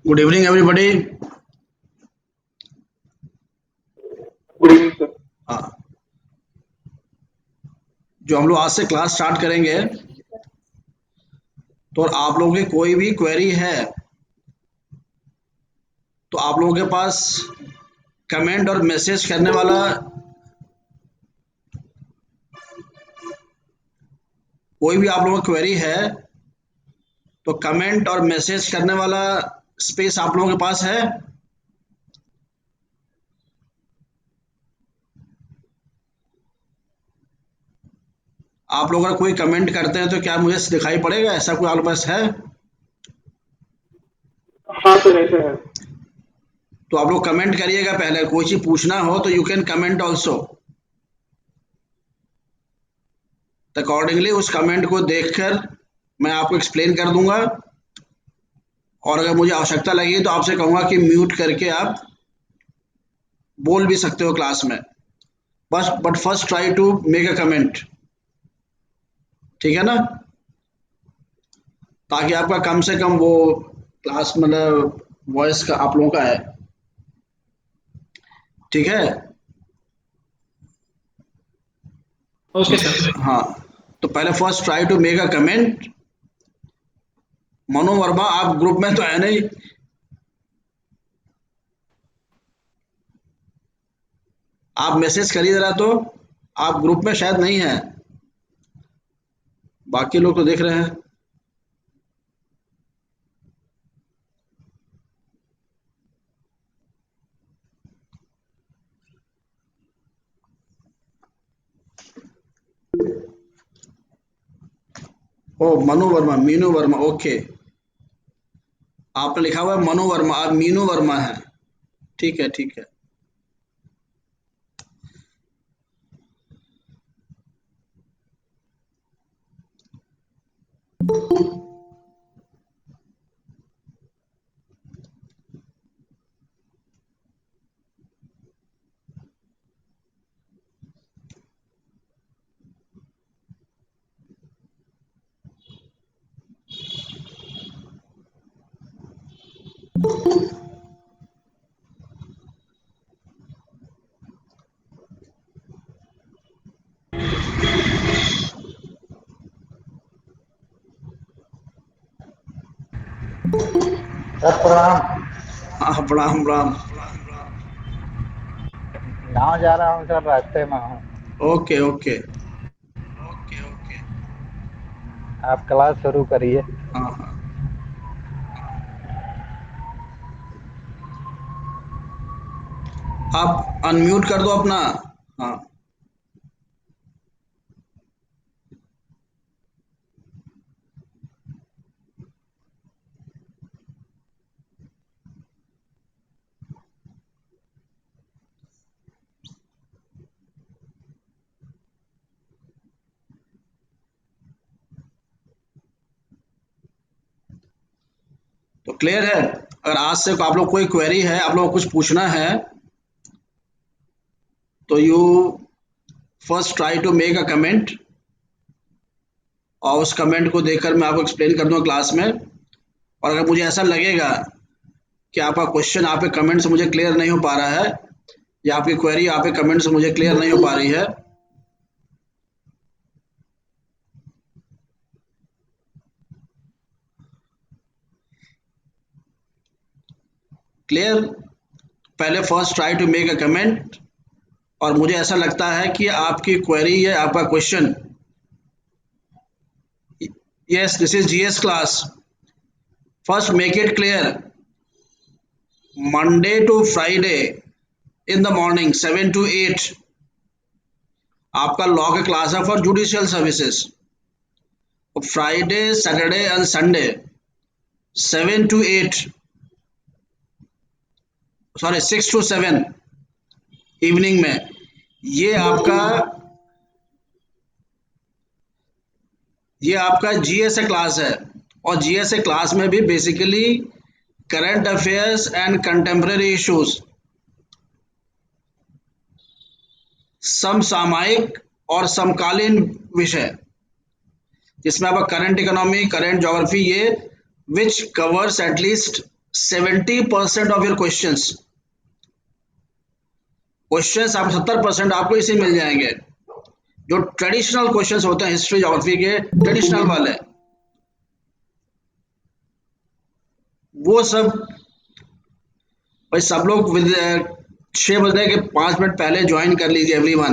Good evening everybody. Good evening sir. हाँ, जो हम लोग आज से क्लास स्टार्ट करेंगे, तो आप लोगों की कोई भी क्वेरी है तो आप लोगों के पास कमेंट और मैसेज करने वाला कोई भी आप लोगों की क्वेरी है तो कमेंट और मैसेज करने वाला स्पेस आप लोगों के पास है। आप लोग अगर कोई कमेंट करते हैं तो क्या मुझे दिखाई पड़ेगा? ऐसा कोई आपके पास है? हाँ सर, ऐसा है। तो आप लोग कमेंट करिएगा। पहले कोई चीज पूछना हो तो you can comment also. Accordingly उस कमेंट को देखकर मैं आपको एक्सप्लेन कर दूंगा, और अगर मुझे आवश्यकता लगी तो आपसे कहूंगा कि म्यूट करके आप बोल भी सकते हो क्लास में। बस but first try to make a comment. ठीक है ना? ताकि आपका कम से कम वो क्लास मतलब वॉइस का आप लोगों का है। ठीक है? Okay sir. हाँ, तो पहले first try to make a comment. Mano Verma, आप ग्रुप में तो है नहीं? आप मैसेज करिए जरा। तो आप ग्रुप में शायद नहीं है, बाकी लोग तो देख रहे हैं। ओ मनु वर्मा, मीनू वर्मा, ओके। आपने लिखा हुआ है मनु वर्मा, आप मीनू वर्मा है। ठीक है, ठीक है। सर प्रणाम। हाँ, प्रणाम प्रणाम। गाँव जा रहा हूँ सर, रास्ते में हूँ। Okay okay. आप क्लास शुरू करिए। हाँ हाँ। आप अनम्यूट कर दो अपना। हाँ, तो क्लियर है। अगर आज से आप लोग कोई क्वेरी है, आप लोग को कुछ पूछना है, तो you first try to make a comment, और उस कमेंट को देखकर मैं आपको एक्सप्लेन कर दूंगा क्लास में। और अगर मुझे ऐसा लगेगा कि आपका क्वेश्चन आपके कमेंट से मुझे क्लियर नहीं हो पा रहा है, या आपकी क्वेरी आपके कमेंट से मुझे क्लियर नहीं हो पा रही है, क्लियर, पहले first try to make a comment. और मुझे ऐसा लगता है कि आपकी क्वेरी या आपका question, yes this is GS class, first make it clear. Monday to Friday in the morning 7 to 8 आपका लॉ का क्लास है for judicial services. Friday Saturday and Sunday 7 to 8, sorry 6 to 7 evening में, ये आपका GSA class है। और GSA class में भी basically current affairs and contemporary issues, समसामयिक और समकालीन विषय, जिसमें आपका करंट इकोनॉमी, करंट ज्योग्राफी, ये which covers at least 70% of your questions आप 70% आपको इसे मिल जाएंगे। जो ट्रेडिशनल क्वेश्चंस होते हैं हिस्ट्री ज्योग्राफी के ट्रेडिशनल वाले, वो सब भाई सब लोग 6 बजने के 5 मिनट पहले ज्वाइन कर लीजिए एवरीवन।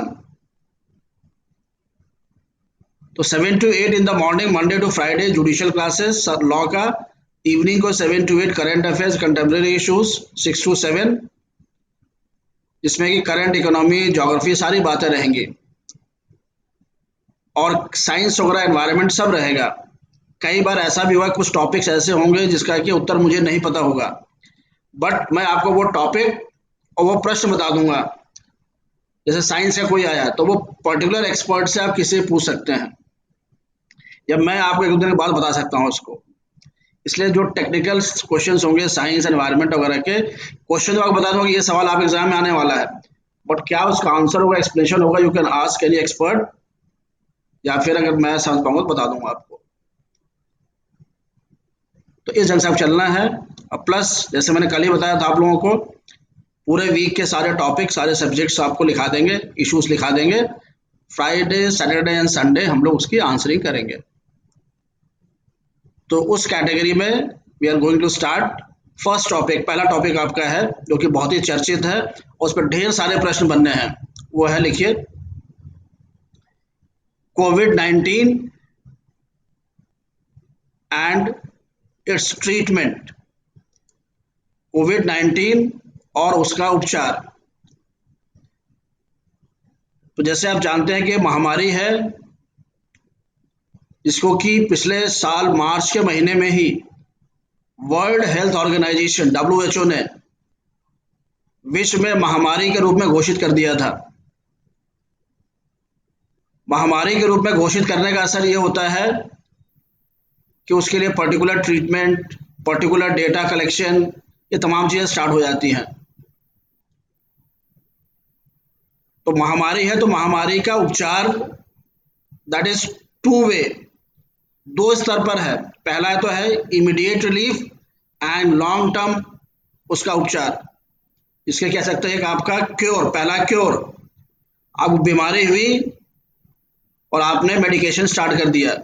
तो 7 to 8 in the morning Monday to Friday judicial classes law का, इवनिंग को 7 to 8 current affairs contemporary issues 6 to 7, जिसमें कि करंट इकोनॉमी ज्योग्राफी सारी बातें रहेंगी, और साइंस वगैरह एनवायरनमेंट सब रहेगा। कई बार ऐसा भी हुआ कुछ टॉपिक्स ऐसे होंगे जिसका कि उत्तर मुझे नहीं पता होगा, बट मैं आपको वो टॉपिक और वो प्रश्न बता दूंगा। जैसे साइंस का कोई आया तो वो पर्टिकुलर एक्सपर्ट से आप किसी से पूछ सकते हैं, या मैं आपको एक दो दिन के बाद बता सकता हूँ उसको। इसलिए जो टेक्निकल क्वेश्चंस होंगे साइंस एनवायरनमेंट वगैरह के क्वेश्चन, तो आपको बता दूंगा कि ये सवाल आप एग्जाम में आने वाला है, बट क्या उसका आंसर होगा, एक्सप्लेनेशन होगा, you can ask any expert, या फिर अगर मैं समझ पाऊंगा तो बता दूंगा आपको। तो इस ढंग से आप चलना है। और प्लस जैसे मैंने कल ही बताया था आप लोगों को, पूरे वीक के सारे टॉपिक सारे सब्जेक्ट्स आपको लिखा देंगे, इश्यूज लिखा देंगे। फ्राइडे सैटरडे एंड संडे हम लोग उसकी आंसरिंग करेंगे। तो उस कैटेगरी में we are going to start. First topic, पहला टॉपिक आपका है जो कि बहुत ही चर्चित है और उस पर ढेर सारे प्रश्न बनने हैं, वो है, लिखिए, कोविड-19 एंड इट्स ट्रीटमेंट। कोविड-19 और उसका उपचार। तो जैसे आप जानते हैं कि महामारी है जिसको कि पिछले साल मार्च के महीने में ही वर्ल्ड हेल्थ ऑर्गेनाइजेशन WHO ने विश्व में महामारी के रूप में घोषित कर दिया था। महामारी के रूप में घोषित करने का असर ये होता है कि उसके लिए particular treatment, particular data collection, ये तमाम चीज़ें स्टार्ट हो जाती हैं। तो महामारी है तो महामारी का उपचार, दैट इज टू वे, दो स्तर पर है। पहला तो है immediate relief and long term उसका उपचार, इसके कह सकते हैं कि आपका क्योर, पहला क्योर, आपको बीमारी हुई और आपने मेडिकेशन स्टार्ट कर दिया।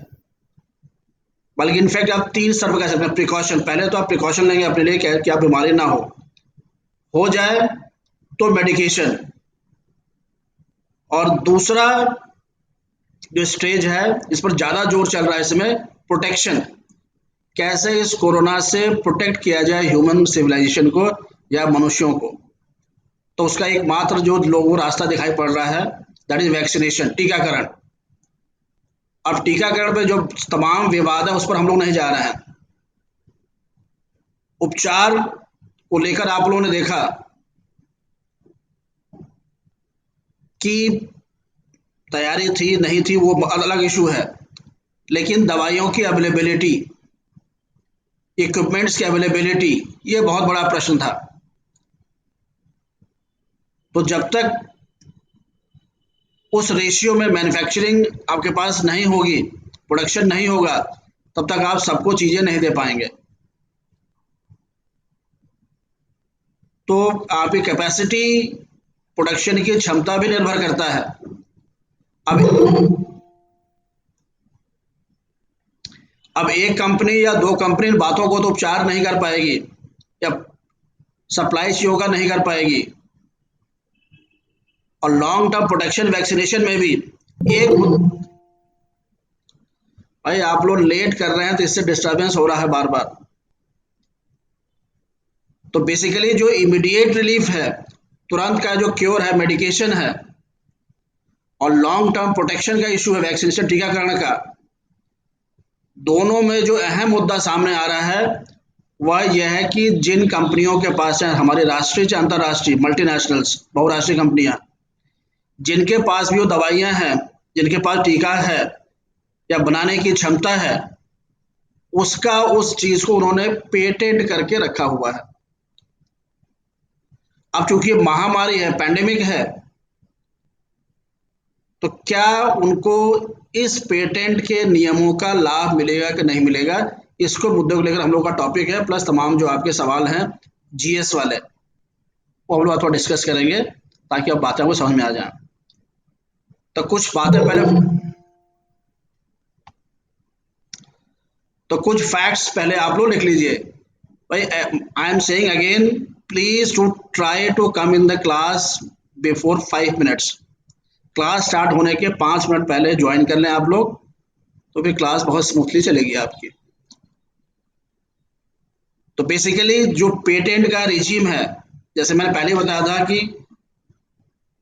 बल्कि इनफैक्ट आप 3 स्तर पर कह सकते हैं प्रिकॉशन। पहले तो आप प्रिकॉशन लेंगे अपने लिए कि आप बीमारी ना हो जाए तो मेडिकेशन, और दूसरा जो स्टेज है इस पर ज़्यादा जोर चल रहा है इसमें, प्रोटेक्शन, कैसे इस कोरोना से प्रोटेक्ट किया जाए ह्यूमन सिविलाइजेशन को या मनुष्यों को। तो उसका एकमात्र जो लोगों को रास्ता दिखाई पड़ रहा है दैट इज वैक्सीनेशन, टीकाकरण। अब टीकाकरण पे जो तमाम विवाद है उस पर हम लोग नहीं जा रहे हैं। उपचार को लेकर आप लोगों ने देखा कि तैयारी थी नहीं थी वो अलग इशू है, लेकिन दवाइयों की अवेलेबिलिटी, इक्विपमेंट्स की अवेलेबिलिटी, ये बहुत बड़ा प्रश्न था। तो जब तक उस रेशियो में मैन्युफैक्चरिंग आपके पास नहीं होगी, प्रोडक्शन नहीं होगा, तब तक आप सबको चीज़ें नहीं दे पाएंगे। तो आपकी कैपेसिटी, प्रोडक्शन की क्षमता भी निर्भर करता है। अब एक कंपनी या 2 कंपनी इन बातों को तो उपचार नहीं कर पाएगी या सप्लाई चीज़ों का नहीं कर पाएगी। और लॉन्ग टर्म प्रोटेक्शन वैक्सीनेशन में भी एक, भाई आप लोग लेट कर रहे हैं तो इससे डिस्टरबेंस हो रहा है बार बार। तो बेसिकली जो इमीडिएट रिलीफ है, तुरंत का जो क्योर है, मेडिकेशन है, और लॉन्ग टर्म प्रोटेक्शन का इशू है, वैक्सीनेशन, टीकाकरण का, दोनों में जो अहम मुद्दा सामने आ रहा है वह यह है कि जिन कंपनियों के पास है, हमारे राष्ट्रीय चाहे अंतर्राष्ट्रीय मल्टीनेशनल्स, बहुराष्ट्रीय कंपनियां, जिनके पास भी वो दवाइयां हैं, जिनके पास टीका है या बनाने की क्षमता है, उसका उस चीज को उन्होंने पेटेंट करके रखा हुआ है। अब चूंकि महामारी है, पैंडेमिक है, तो क्या उनको इस पेटेंट के नियमों का लाभ मिलेगा कि नहीं मिलेगा, इसको मुद्दे को लेकर हम लोग का टॉपिक है, प्लस तमाम जो आपके सवाल हैं जीएस वाले, वो हम लोग थोड़ा डिस्कस करेंगे ताकि अब बातें आपको समझ में आ जाए। तो कुछ बातें पहले, तो कुछ फैक्ट्स पहले आप लोग लिख लीजिए भाई। I am saying again, please to try to come in the class before 5 minutes. Class start होने के 5 मिनट पहले ज्वाइन कर लें आप लोग, तो फिर क्लास बहुत स्मूथली चलेगी आपकी। तो बेसिकली जो पेटेंट का रिजीम है, जैसे मैंने पहले ही बताया था कि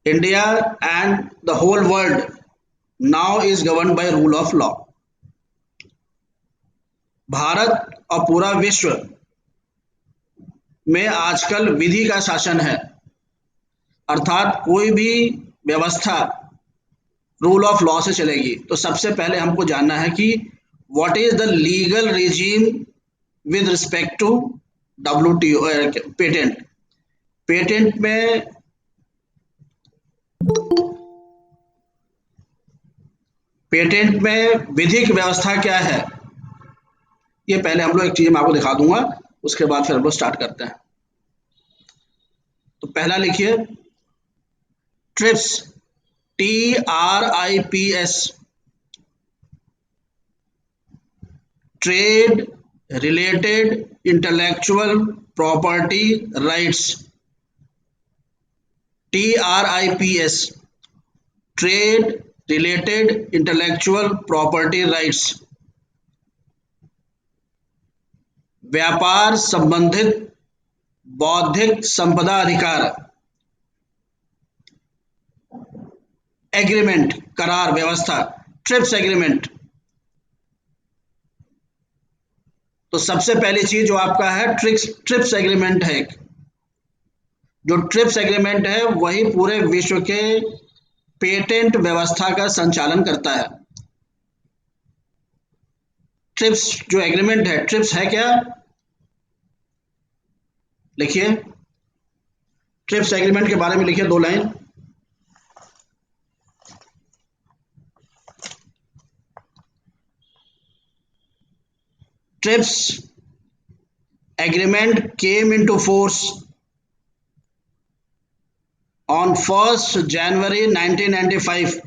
India and the whole world now is govern by rule of law. Bharat और पूरा विश्व में आजकल विधि का शासन है, अर्थात कोई भी व्यवस्था रूल ऑफ लॉ से चलेगी। तो सबसे पहले हमको जानना है कि what is the legal regime with respect to WTO patent. Patent में पेटेंट में विधिक व्यवस्था क्या है, ये पहले हम लोग एक चीज मैं आपको दिखा दूंगा, उसके बाद फिर हम लोग स्टार्ट करते हैं। तो पहला लिखिए trips, TRIPS, trade related intellectual property rights. TRIPS, trade related intellectual property rights, व्यापार संबंधित बौद्धिक संपदा अधिकार। एग्रीमेंट, करार, व्यवस्था, ट्रिप्स एग्रीमेंट। तो सबसे पहली चीज जो आपका है ट्रिप्स एग्रीमेंट है। जो ट्रिप्स एग्रीमेंट है वही पूरे विश्व के पेटेंट व्यवस्था का संचालन करता है। ट्रिप्स जो एग्रीमेंट है, ट्रिप्स है क्या, लिखिए ट्रिप्स एग्रीमेंट के बारे में लिखिए 2 line. Trips agreement came into force on 1st January 1995.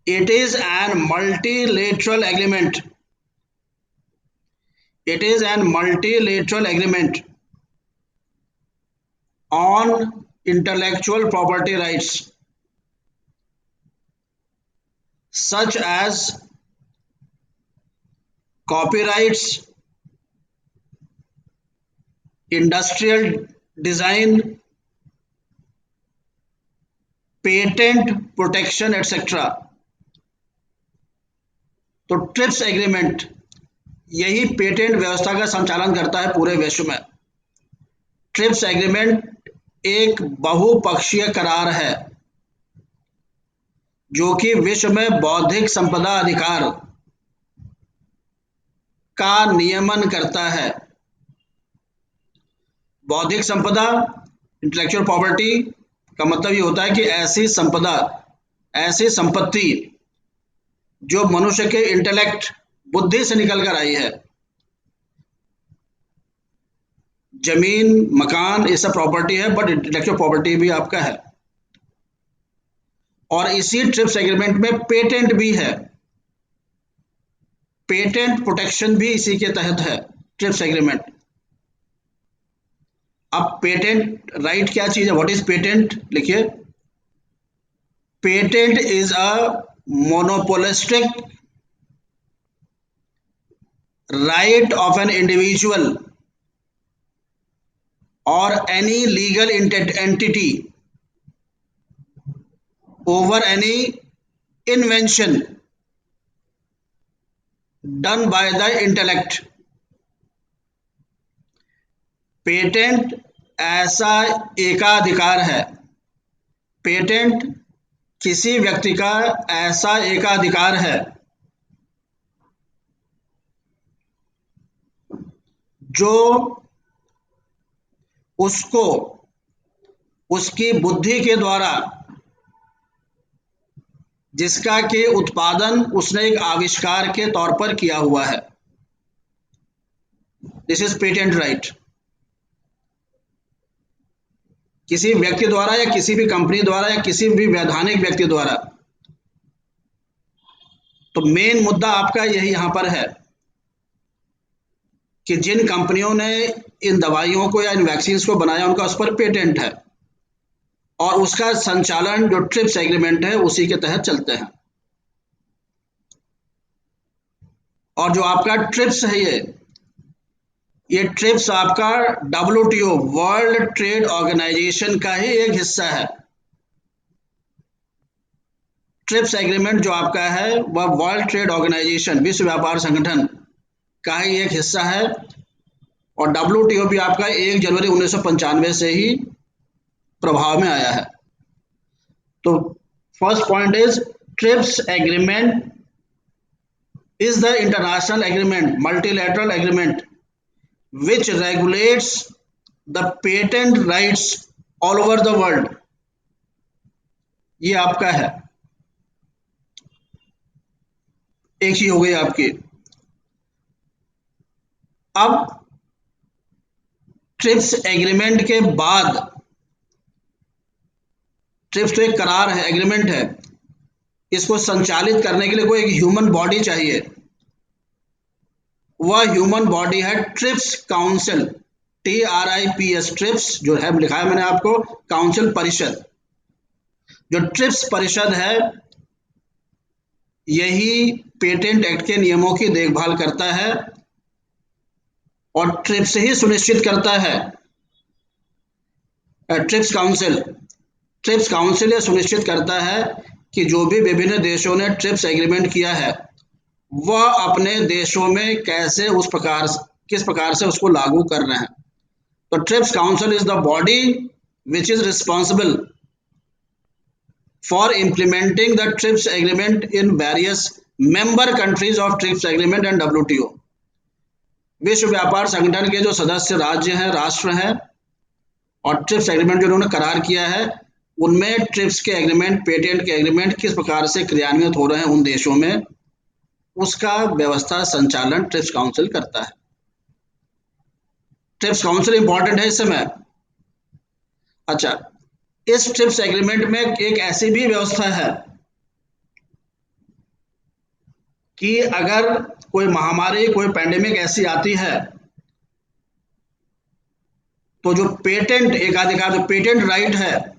It is an multilateral agreement. It is an multilateral agreement on intellectual property rights such as copyrights, industrial design, patent protection, etc. तो TRIPS agreement यही patent व्यवस्था का संचालन करता है पूरे विश्व में। ट्रिप्स एग्रीमेंट एक बहुपक्षीय करार है जो कि विश्व में बौद्धिक संपदा अधिकार का नियमन करता है। बौद्धिक संपदा, इंटेलेक्चुअल प्रॉपर्टी का मतलब ये होता है कि ऐसी संपदा, ऐसी संपत्ति जो मनुष्य के इंटेलेक्ट, बुद्धि से निकल कर आई है। जमीन, मकान, ये सब प्रॉपर्टी है, बट इंटेलेक्चुअल प्रॉपर्टी भी आपका है। और इसी ट्रिप्स एग्रीमेंट में पेटेंट भी है, पेटेंट प्रोटेक्शन भी इसी के तहत है ट्रिप्स एग्रीमेंट। अब पेटेंट राइट क्या चीज है, व्हाट इज पेटेंट, लिखिए patent is a monopolistic right of an individual or any legal entity over any invention done by the intellect। Patent ऐसा एकाधिकार है, पेटेंट किसी व्यक्ति का ऐसा एकाधिकार है जो उसको उसकी बुद्धि के द्वारा जिसका कि उत्पादन उसने एक आविष्कार के तौर पर किया हुआ है। This is patent right. किसी व्यक्ति द्वारा या किसी भी कंपनी द्वारा या किसी भी वैधानिक व्यक्ति द्वारा। तो मेन मुद्दा आपका यही यहां पर है कि जिन कंपनियों ने इन दवाइयों को या इन वैक्सीन को बनाया उनका उस पर पेटेंट है और उसका संचालन जो ट्रिप्स एग्रीमेंट है उसी के तहत चलते हैं। और जो आपका ट्रिप्स है ये ट्रिप्स आपका WTO वर्ल्ड ट्रेड ऑर्गेनाइजेशन का ही एक हिस्सा है। ट्रिप्स एग्रीमेंट जो आपका है वह वर्ल्ड ट्रेड ऑर्गेनाइजेशन विश्व व्यापार संगठन का ही एक हिस्सा है और WTO भी आपका 1 जनवरी 1995 से ही प्रभाव में आया है। तो first point is trips agreement is the international agreement, multilateral agreement, which regulates the patent rights all over the world। ये आपका है, एक ही हो गई आपकी। अब ट्रिप्स एग्रीमेंट के बाद, ट्रिप्स तो एक करार है, एग्रीमेंट है, इसको संचालित करने के लिए कोई एक ह्यूमन बॉडी चाहिए। वह ह्यूमन बॉडी है ट्रिप्स काउंसिल, TRIPS, ट्रिप्स जो है लिखा है मैंने आपको, काउंसिल परिषद। जो ट्रिप्स परिषद है यही पेटेंट एक्ट के नियमों की देखभाल करता है और ट्रिप्स ही सुनिश्चित करता है। ट्रिप्स काउंसिल यह सुनिश्चित करता है कि जो भी विभिन्न देशों ने ट्रिप्स एग्रीमेंट किया है वह अपने देशों में किस प्रकार से उसको लागू कर रहे हैं। तो trips council is the body which is responsible for implementing the trips agreement in various member countries of trips agreement and WTO। विश्व व्यापार संगठन के जो सदस्य राज्य हैं, राष्ट्र हैं, और ट्रिप्स एग्रीमेंट जो उन्होंने करार किया है उनमें ट्रिप्स के एग्रीमेंट, पेटेंट के एग्रीमेंट किस प्रकार से क्रियान्वित हो रहे हैं उन देशों में, उसका व्यवस्था संचालन ट्रिप्स काउंसिल करता है। ट्रिप्स काउंसिल इंपॉर्टेंट है इस समय। अच्छा, इस ट्रिप्स एग्रीमेंट में एक ऐसी भी व्यवस्था है कि अगर कोई महामारी, कोई पैंडेमिक ऐसी आती है तो जो पेटेंट एकाधिकार, जो पेटेंट राइट है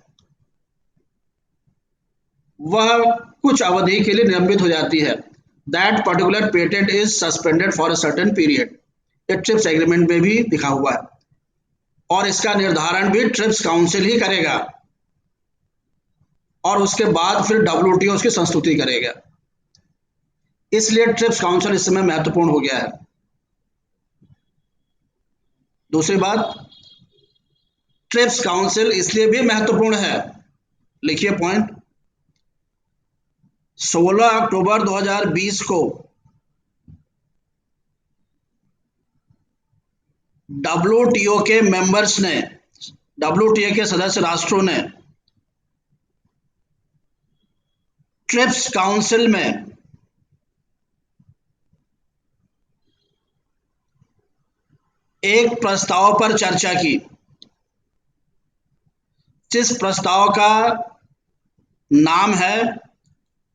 वह कुछ अवधि के लिए निलंबित हो जाती है। That particular patent is suspended for a certain period. ये ट्रिप्स एग्रीमेंट में भी लिखा हुआ है और इसका निर्धारण भी ट्रिप्स काउंसिल ही करेगा और उसके बाद फिर WTO उसकी संस्तुति करेगा। इसलिए ट्रिप्स काउंसिल इस समय महत्वपूर्ण हो गया है। दूसरी बात, ट्रिप्स काउंसिल इसलिए भी महत्वपूर्ण है, लिखिए पॉइंट, 16 अक्टूबर 2020 को WTO के मेंबर्स ने, WTO के सदस्य राष्ट्रों ने ट्रिप्स काउंसिल में एक प्रस्ताव पर चर्चा की, जिस प्रस्ताव का नाम है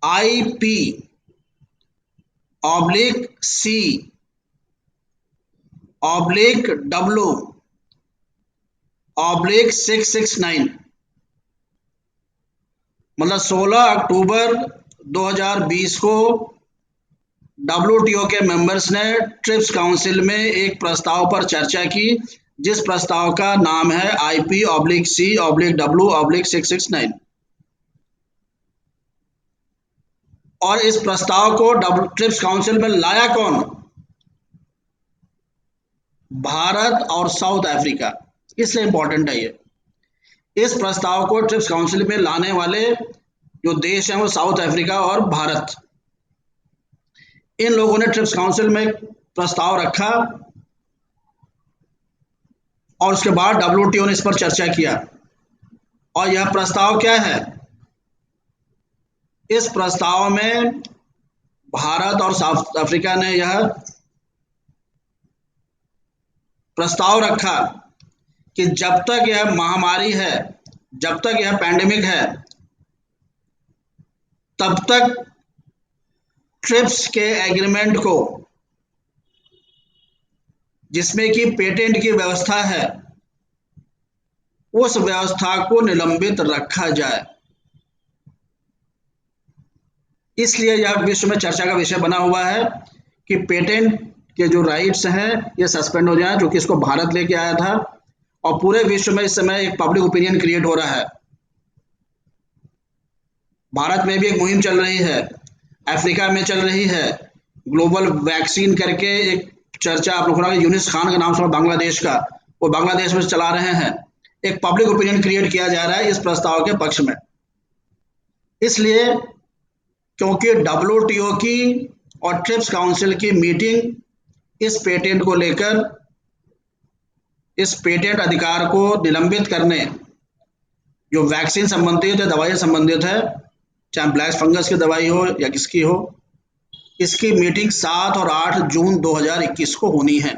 IP/C/W/669। मतलब 16 अक्टूबर 2020 को WTO के मेंबर्स ने ट्रिप्स काउंसिल में एक प्रस्ताव पर चर्चा की, जिस प्रस्ताव का नाम है IP/C/W/669। और इस प्रस्ताव को ट्रिप्स काउंसिल में लाया कौन? भारत और साउथ अफ्रीका। इसलिए इंपॉर्टेंट है ये। इस प्रस्ताव को ट्रिप्स काउंसिल में लाने वाले जो देश हैं वो साउथ अफ्रीका और भारत। इन लोगों ने ट्रिप्स काउंसिल में प्रस्ताव रखा और उसके बाद WTO ने इस पर चर्चा किया। और यह प्रस्ताव क्या है? इस प्रस्ताव में भारत और साउथ अफ्रीका ने यह प्रस्ताव रखा कि जब तक यह महामारी है, जब तक यह पैंडेमिक है, तब तक ट्रिप्स के एग्रीमेंट को, जिसमें कि पेटेंट की व्यवस्था है, उस व्यवस्था को निलंबित रखा जाए। इसलिए यह विश्व में चर्चा का विषय बना हुआ है कि पेटेंट के जो राइट्स हैं ये सस्पेंड हो जाएं, जो कि इसको भारत लेके आया था। और पूरे विश्व में इस समय एक पब्लिक ओपिनियन क्रिएट हो रहा है। भारत में भी एक मुहिम चल रही है, अफ्रीका में चल रही है, ग्लोबल वैक्सीन करके एक चर्चा आप लोगों ने यूनिस खान का नाम सुना बांग्लादेश का, वो बांग्लादेश में चला रहे हैं। एक पब्लिक ओपिनियन क्रिएट किया जा रहा है इस प्रस्ताव के पक्ष में। इसलिए क्योंकि डब्ल्यूटीओ की और ट्रिप्स काउंसिल की मीटिंग इस पेटेंट को लेकर, इस पेटेंट अधिकार को निलंबित करने, जो वैक्सीन संबंधित है, दवाई संबंधित है, चाहे ब्लैक फंगस की दवाई हो या किसकी हो, इसकी मीटिंग 7 और 8 जून 2021 को होनी है।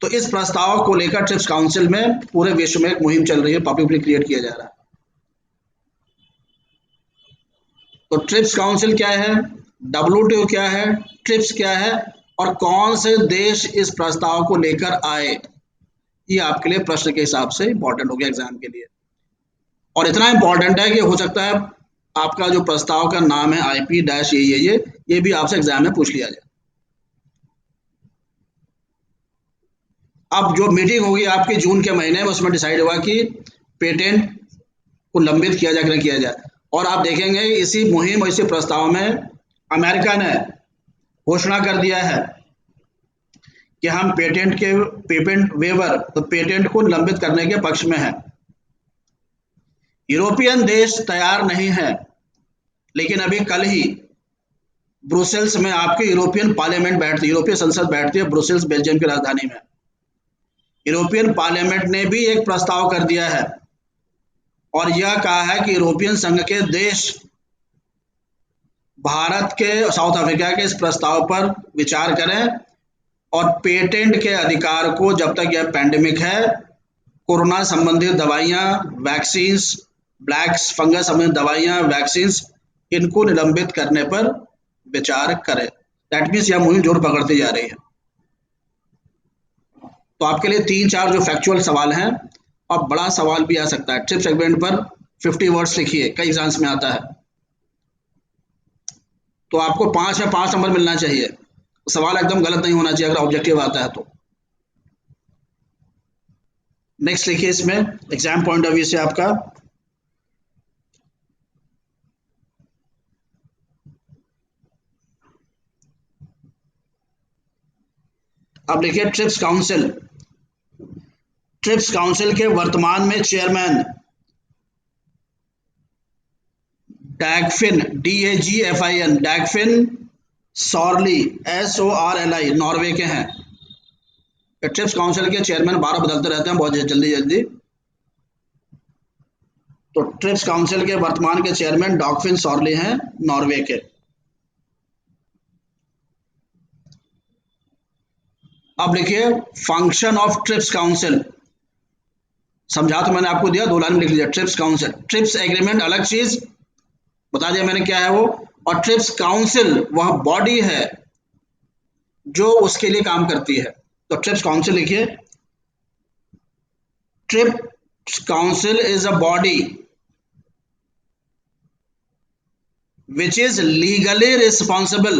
तो इस प्रस्ताव को लेकर ट्रिप्स काउंसिल में पूरे विश्व में एक मुहिम चल रही है, पब्लिक क्रिएट किया जा रहा है। तो ट्रिप्स काउंसिल क्या है, डब्ल्यूटीओ क्या है, ट्रिप्स क्या है और कौन से देश इस प्रस्ताव को लेकर आए, ये आपके लिए प्रश्न के हिसाब से इंपॉर्टेंट हो गया एग्जाम के लिए। और इतना इंपॉर्टेंट है कि हो सकता है आपका जो प्रस्ताव का नाम है IP-ये भी आपसे एग्जाम में पूछ लिया जाए। अब जो मीटिंग होगी आपकी जून के महीने में, उसमें डिसाइड होगा कि पेटेंट को लंबित किया जाए कि नहीं किया जाए। और आप देखेंगे इसी मुहिम और इसी प्रस्ताव में अमेरिका ने घोषणा कर दिया है कि हम पेटेंट वेवर, तो पेटेंट को लंबित करने के पक्ष में है। यूरोपियन देश तैयार नहीं है, लेकिन अभी कल ही ब्रुसेल्स में आपकी यूरोपियन पार्लियामेंट बैठती, यूरोपीय संसद बैठती है ब्रुसेल्स, बेल्जियम की राजधानी में। यूरोपियन पार्लियामेंट ने भी एक प्रस्ताव कर दिया है और यह कहा है कि यूरोपियन संघ के देश भारत के, साउथ अफ्रीका के इस प्रस्ताव पर विचार करें और पेटेंट के अधिकार को, जब तक यह पैंडेमिक है, कोरोना संबंधित दवाइयां, वैक्सीन्स, ब्लैक फंगस संबंधित दवाइयां, वैक्सीन्स, इनको निलंबित करने पर विचार करें। दैट मीन्स यह मुहिम जोर पकड़ती जा रही है। तो आपके लिए 3-4 जो फैक्चुअल सवाल हैं, अब बड़ा सवाल भी आ सकता है। ट्रिप्स एग्रीमेंट पर 50 वर्ड्स लिखिए, कई एग्जाम्स में आता है, तो आपको 5 में 5 नंबर मिलना चाहिए। सवाल एकदम गलत नहीं होना चाहिए अगर ऑब्जेक्टिव आता है तो। नेक्स्ट लिखिए इसमें एग्जाम पॉइंट ऑफ व्यू से आपका, अब लिखिए ट्रिप्स काउंसिल। ट्रिप्स काउंसिल के वर्तमान में चेयरमैन डैगफिन, DAGFIN, डैगफिन सॉरली, SORLI, नॉर्वे के हैं। ट्रिप्स काउंसिल के चेयरमैन 12 बदलते रहते हैं बहुत जल्दी जल्दी। तो ट्रिप्स काउंसिल के वर्तमान के चेयरमैन डैगफिन सॉरली हैं, नॉर्वे के। अब लिखिए फंक्शन ऑफ ट्रिप्स काउंसिल। समझा तो मैंने आपको दिया, 2 लाइन में लिख लीजिए। ट्रिप्स काउंसिल, ट्रिप्स एग्रीमेंट अलग चीज, बता दिया मैंने क्या है वो, और ट्रिप्स काउंसिल वह बॉडी है जो उसके लिए काम करती है। तो ट्रिप्स काउंसिल लिखिए, trips council is a body which is legally responsible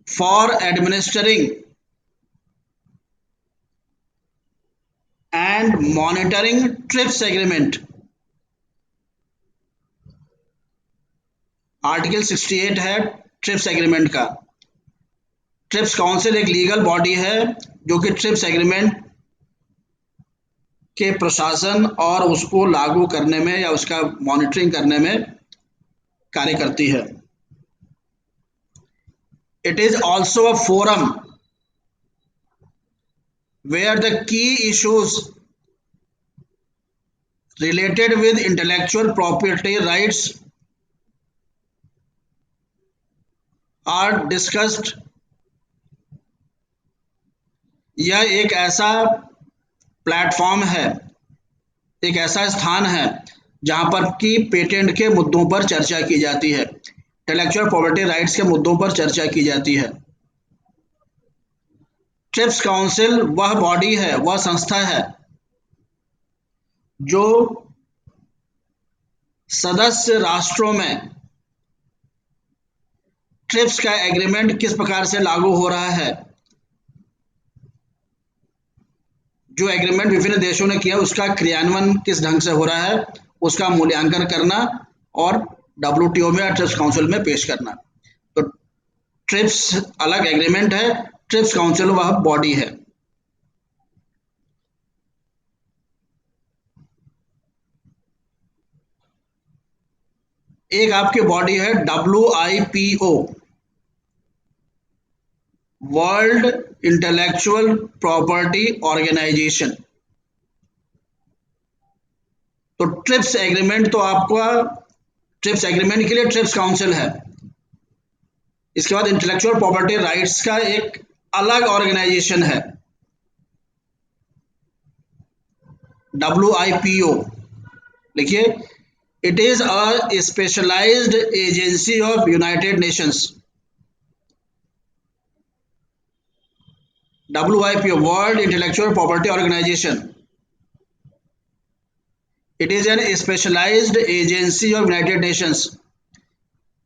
for administering and monitoring TRIPS agreement। Article 68 है ट्रिप्स एग्रीमेंट का। ट्रिप्स काउंसिल एक लीगल बॉडी है जो कि ट्रिप्स एग्रीमेंट के प्रशासन और उसको लागू करने में या उसका मॉनिटरिंग करने में कार्य करती है। It is also a forum where the key issues related with intellectual property rights are discussed। यह एक ऐसा प्लेटफॉर्म है, एक ऐसा स्थान है जहां पर कि पेटेंट के मुद्दों पर चर्चा की जाती है, इंटेलेक्चुअल प्रॉपर्टी राइट्स के मुद्दों पर चर्चा की जाती है। ट्रिप्स काउंसिल वह बॉडी है, वह संस्था है जो सदस्य राष्ट्रों में ट्रिप्स का एग्रीमेंट किस प्रकार से लागू हो रहा है, जो एग्रीमेंट विभिन्न देशों ने किया उसका क्रियान्वयन किस ढंग से हो रहा है, उसका मूल्यांकन करना और डब्ल्यूटीओ में या ट्रिप्स काउंसिल में पेश करना। तो ट्रिप्स अलग एग्रीमेंट है, ट्रिप्स काउंसिल वह बॉडी है। एक आपकी बॉडी है WIPO, world intellectual property organisation. तो ट्रिप्स एग्रीमेंट तो आपका ट्रिप्स एग्रीमेंट के लिए ट्रिप्स काउंसिल है। इसके बाद इंटेलेक्चुअल प्रॉपर्टी राइट्स का एक अलग ऑर्गेनाइजेशन है WIPO। लिखिए, it is a specialised agency of United Nations. WIPO, world intellectual property organisation. It is an specialised agency of United Nations.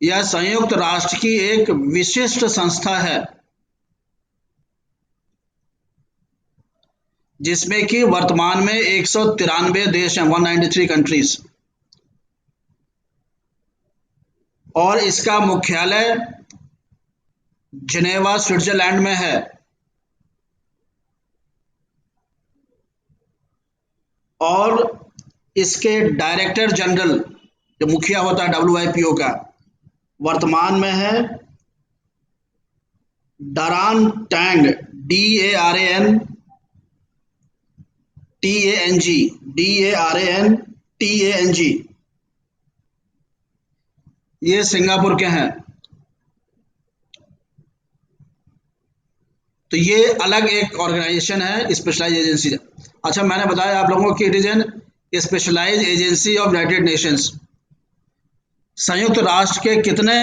यह संयुक्त राष्ट्र की एक विशिष्ट संस्था है जिसमें कि वर्तमान में 193 देश हैं, 193 कंट्रीज, और इसका मुख्यालय जिनेवा स्विट्जरलैंड में है। और इसके डायरेक्टर जनरल, जो मुखिया होता है WIPO का, वर्तमान में है डरान टैंग, DARAN TANG। ये सिंगापुर के हैं। तो ये अलग एक ऑर्गेनाइजेशन है, स्पेशलाइज एजेंसी। अच्छा, मैंने बताया आप लोगों को कि it is an specialise agency of United Nations. संयुक्त राष्ट्र के कितने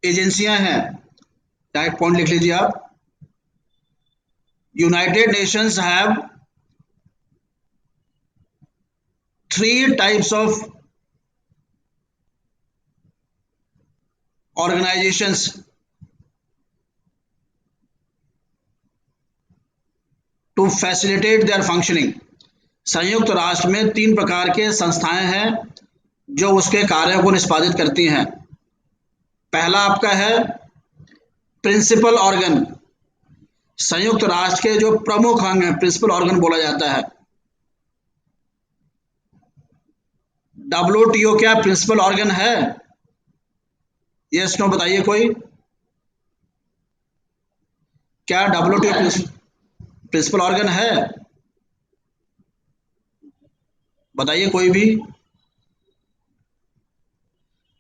एजेंसियां हैं, एक पॉइंट लिख लीजिए आप। United Nations have 3 types of organisations. To facilitate their functioning. संयुक्त राष्ट्र में 3 प्रकार के संस्थाएं हैं जो उसके कार्यों को निष्पादित करती हैं। पहला आपका है प्रिंसिपल ऑर्गन। संयुक्त राष्ट्र के जो प्रमुख अंग हैं, प्रिंसिपल ऑर्गन बोला जाता है। WTO क्या प्रिंसिपल ऑर्गन है? यस नो बताइए कोई। क्या WTO प्रिंसिपल ऑर्गन है? बताइए कोई भी।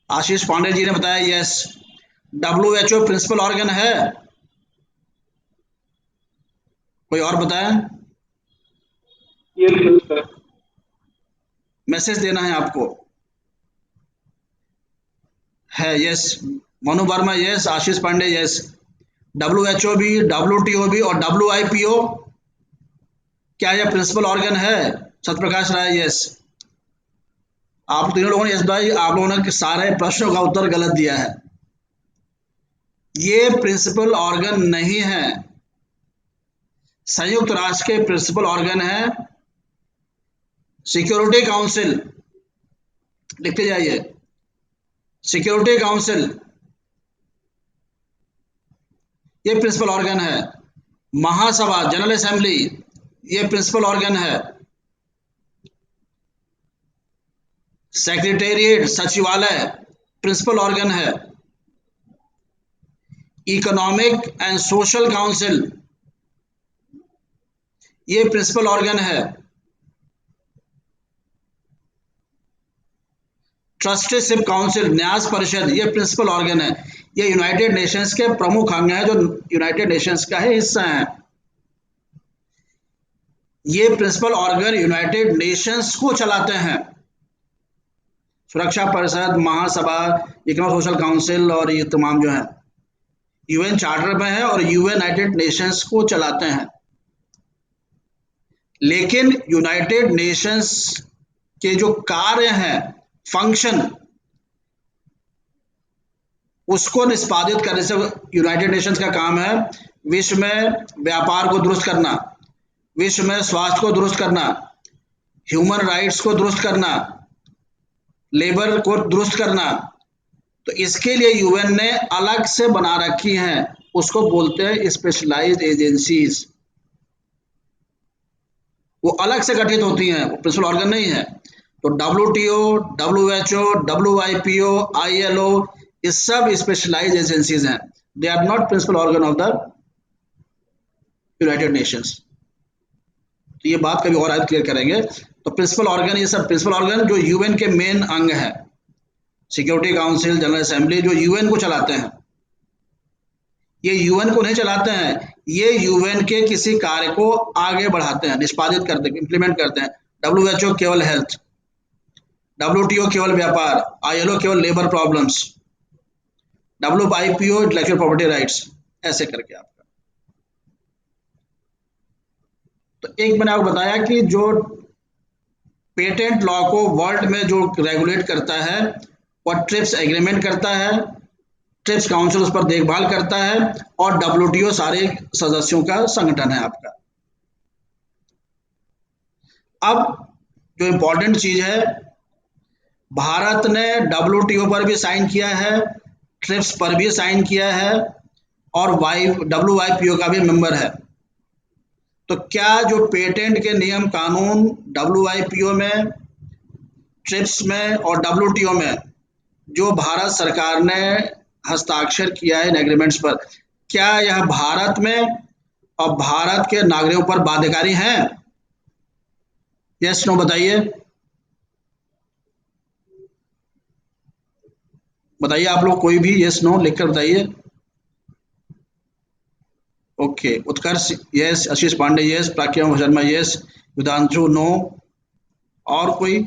आशीष पांडे जी ने बताया यस। WHO प्रिंसिपल ऑर्गन है? कोई और बताए? Yes sir. मैसेज देना है आपको। है yes. Manu Verma yes, Ashish Pandey yes. WHO भी, WTO भी और WIPO क्या यह प्रिंसिपल ऑर्गन है? सत्यप्रकाश राय यस। आप तीनों लोगों ने यस भाई, आप लोगों ने सारे प्रश्नों का उत्तर गलत दिया है। ये प्रिंसिपल ऑर्गन नहीं है। संयुक्त राष्ट्र के प्रिंसिपल ऑर्गन है सिक्योरिटी काउंसिल। लिखते जाइए, सिक्योरिटी काउंसिल ये प्रिंसिपल ऑर्गन है। महासभा, जनरल असेंबली, ये प्रिंसिपल ऑर्गन है। सेक्रेटेरिएट, सचिवालय, प्रिंसिपल ऑर्गन है। इकोनॉमिक एंड सोशल काउंसिल ये प्रिंसिपल ऑर्गन है। ट्रस्टीशिप काउंसिल, न्यास परिषद, ये प्रिंसिपल ऑर्गन है। ये यूनाइटेड नेशंस के प्रमुख अंग हैं, जो यूनाइटेड नेशंस का ही हिस्सा हैं। ये प्रिंसिपल ऑर्गन यूनाइटेड नेशंस को चलाते हैं। सुरक्षा परिषद, महासभा, इकोनॉमिक सोशल काउंसिल और ये तमाम जो है यूएन चार्टर में है और यूनाइटेड नेशंस को चलाते हैं। लेकिन यूनाइटेड नेशंस के जो कार्य हैं, फंक्शन, उसको निष्पादित करने से यूनाइटेड नेशंस का काम है विश्व में व्यापार को दुरुस्त करना, विश्व में स्वास्थ्य को दुरुस्त करना, ह्यूमन राइट्स को दुरुस्त करना, लेबर को दुरुस्त करना। तो इसके लिए यूएन ने अलग से बना रखी हैं, उसको बोलते हैं स्पेशलाइज्ड एजेंसीज। वो अलग से गठित होती हैं, वो प्रिंसिपल ऑर्गन नहीं है। तो WTO, WHO, WIPO, ILO, ये सब स्पेशलाइज्ड एजेंसीज हैं। They are not principal organ of the United Nations. तो ये बात कभी और आज क्लियर करेंगे। तो प्रिंसिपल ऑर्गन, ये सब प्रिंसिपल ऑर्गन जो यूएन के मेन अंग है, सिक्योरिटी काउंसिल, जनरल असेंबली, जो यूएन को चलाते हैं। ये यूएन को नहीं चलाते हैं, ये यूएन के किसी कार्य को आगे बढ़ाते हैं, निष्पादित करते हैं, इंप्लीमेंट करते हैं। WHO केवल हेल्थ, WTO केवल व्यापार, ILO केवल labour problems, WIPO intellectual property rights, ऐसे करके आपका। तो एक मैंने आपको बताया कि जो पेटेंट लॉ को वर्ल्ड में जो रेगुलेट करता है वह ट्रिप्स एग्रीमेंट करता है, ट्रिप्स काउंसिल उस पर देखभाल करता है, और WTO सारे सदस्यों का संगठन है आपका। अब जो इंपॉर्टेंट चीज है, भारत ने WTO पर भी साइन किया है, ट्रिप्स पर भी साइन किया है, और WIPO का भी मेंबर है। तो क्या जो पेटेंट के नियम कानून WIPO में, ट्रिप्स में और WTO में जो भारत सरकार ने हस्ताक्षर किया है इन एग्रीमेंट्स पर, क्या यह भारत में और भारत के नागरिकों पर बाध्यकारी हैं? यस नो बताइए, बताइए आप लोग कोई भी यस नो लिखकर बताइए। Okay, Utkarsh yes, Ashish Pandey yes, Pragya Sharma yes, Vidhanshu no, और कोई?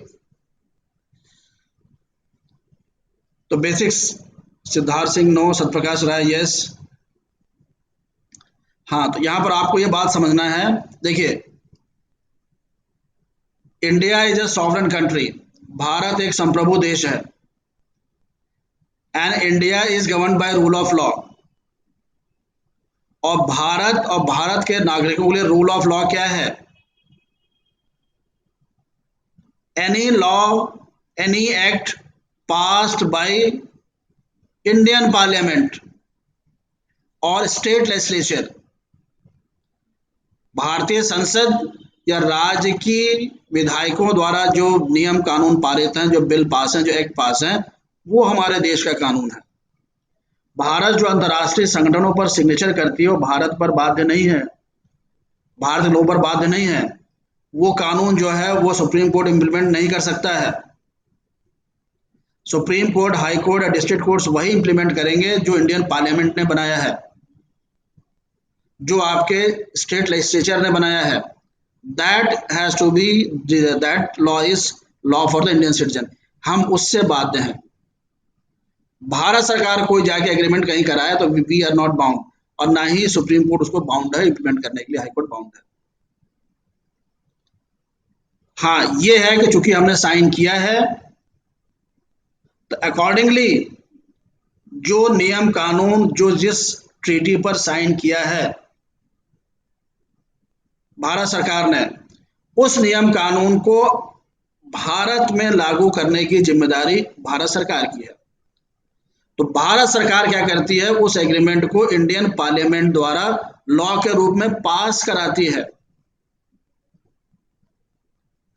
तो basics Siddharth Singh no, Satyaprakash Rai yes. हाँ, तो यहां पर आपको ये बात समझना है। देखिए, India is a sovereign country, Bharat एक संप्रभु देश है, and India is governed bye rule of law. और भारत के नागरिकों के लिए रूल ऑफ लॉ क्या है? Any law, any act passed by Indian parliament or state legislature, भारतीय संसद या राज्य की विधायकों द्वारा जो नियम कानून पारित हैं, जो बिल पास हैं, जो एक्ट पास हैं, वो हमारे देश का कानून है। भारत जो अंतर्राष्ट्रीय संगठनों पर सिग्नेचर करती है वो भारत पर बाध्य नहीं है, भारत लोगों पर बाध्य नहीं है। वो कानून जो है वो सुप्रीम कोर्ट इंप्लीमेंट नहीं कर सकता है। सुप्रीम कोर्ट, हाई कोर्ट या डिस्ट्रिक्ट कोर्ट्स वही इंप्लीमेंट करेंगे जो इंडियन पार्लियामेंट ने बनाया है, जो आपके स्टेट लेजिस्लेचर ने बनाया है। That has to be, that law is law for the Indian citizen. हम उससे बाध्य हैं। भारत सरकार कोई जाके एग्रीमेंट कहीं कराए तो वी आर नॉट बाउंड, और ना ही सुप्रीम कोर्ट उसको बाउंड है इंप्लीमेंट करने के लिए, हाई कोर्ट बाउंड है। हाँ, ये है कि चूंकि हमने साइन किया है तो अकॉर्डिंगली जो नियम कानून जो जिस ट्रीटी पर साइन किया है भारत सरकार ने, उस नियम कानून को भारत में लागू करने की जिम्मेदारी भारत सरकार की है। तो भारत सरकार क्या करती है, उस एग्रीमेंट को इंडियन पार्लियामेंट द्वारा लॉ के रूप में पास कराती है,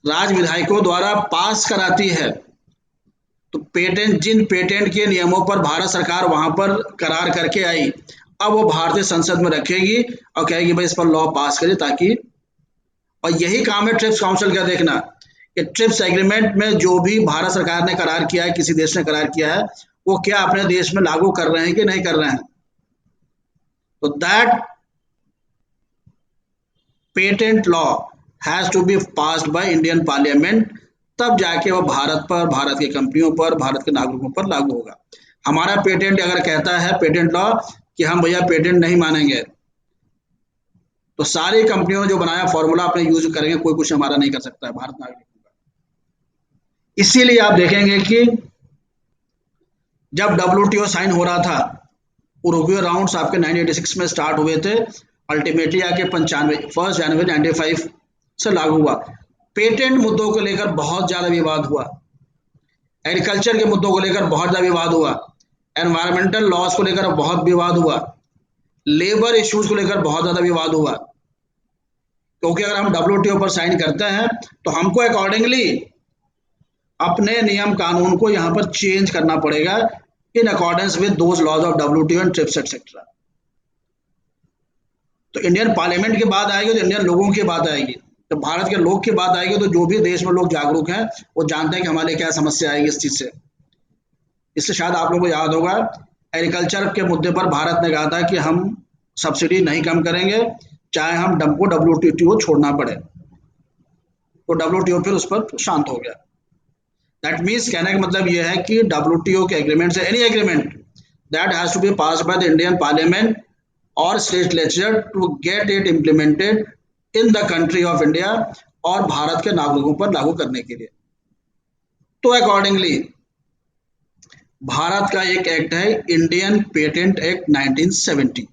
राज्य विधायकों द्वारा पास कराती है। तो जिन पेटेंट के नियमों पर भारत सरकार वहां पर करार करके आई, अब वो भारतीय संसद में रखेगी और कहेगी भाई इस पर लॉ पास करिए, ताकि, और यही काम है ट्रिप्स काउंसिल का देखना कि ट्रिप्स एग्रीमेंट में जो भी भारत सरकार ने करार किया है, किसी देश ने करार किया है, वो क्या अपने देश में लागू कर रहे हैं कि नहीं कर रहे हैं। तो that patent law has to be passed by Indian parliament, तब जाके वो भारत पर, भारत की कंपनियों पर, भारत के नागरिकों पर लागू होगा। हमारा पेटेंट अगर कहता है पेटेंट लॉ कि हम भैया पेटेंट नहीं मानेंगे, तो सारी कंपनियों ने जो बनाया फॉर्मूला अपने यूज करेंगे, कोई कुछ हमारा नहीं कर सकता है भारत नागरिकों का। इसीलिए आप देखेंगे कि जब WTO साइन हो रहा था, उरुग्वे राउंड्स आपके 1986 में स्टार्ट हुए थे, अल्टीमेटली आके 1 जनवरी 95 से लागू हुआ। पेटेंट मुद्दों को लेकर बहुत ज्यादा विवाद हुआ, एग्रीकल्चर के मुद्दों को लेकर बहुत ज्यादा विवाद हुआ, एनवायरमेंटल लॉज को लेकर बहुत विवाद हुआ, लेबर इश्यूज को लेकर बहुत ज्यादा विवाद हुआ। क्योंकि अगर हम WTO पर साइन करते हैं तो हमको अकॉर्डिंगली अपने नियम कानून को यहाँ पर चेंज करना पड़ेगा in accordance with those laws of WTO and TRIPS etcetera. तो इंडियन पार्लियामेंट की बात आएगी तो इंडियन लोगों की बात आएगी, तो भारत के लोग की बात आएगी तो जो भी देश में लोग जागरूक हैं वो जानते हैं कि हमारे क्या समस्या आएगी इस चीज से। इसलिए शायद आप लोगों को याद होगा एग्रीकल्चर के मुद्दे पर भारत ने कहा था कि हम सब्सिडी नहीं कम करेंगे, चाहे हम हमको WTO छोड़ना पड़े। तो WTO फिर उस पर शांत हो गया। दैट मीन्स कहने का मतलब यह है कि WTO के एग्रीमेंट से any agreement that has to be passed by the Indian parliament or state legislature to get it implemented in the country of India, और भारत के नागरिकों पर लागू करने के लिए। तो अकॉर्डिंगली भारत का एक एक्ट है इंडियन पेटेंट एक्ट 1970,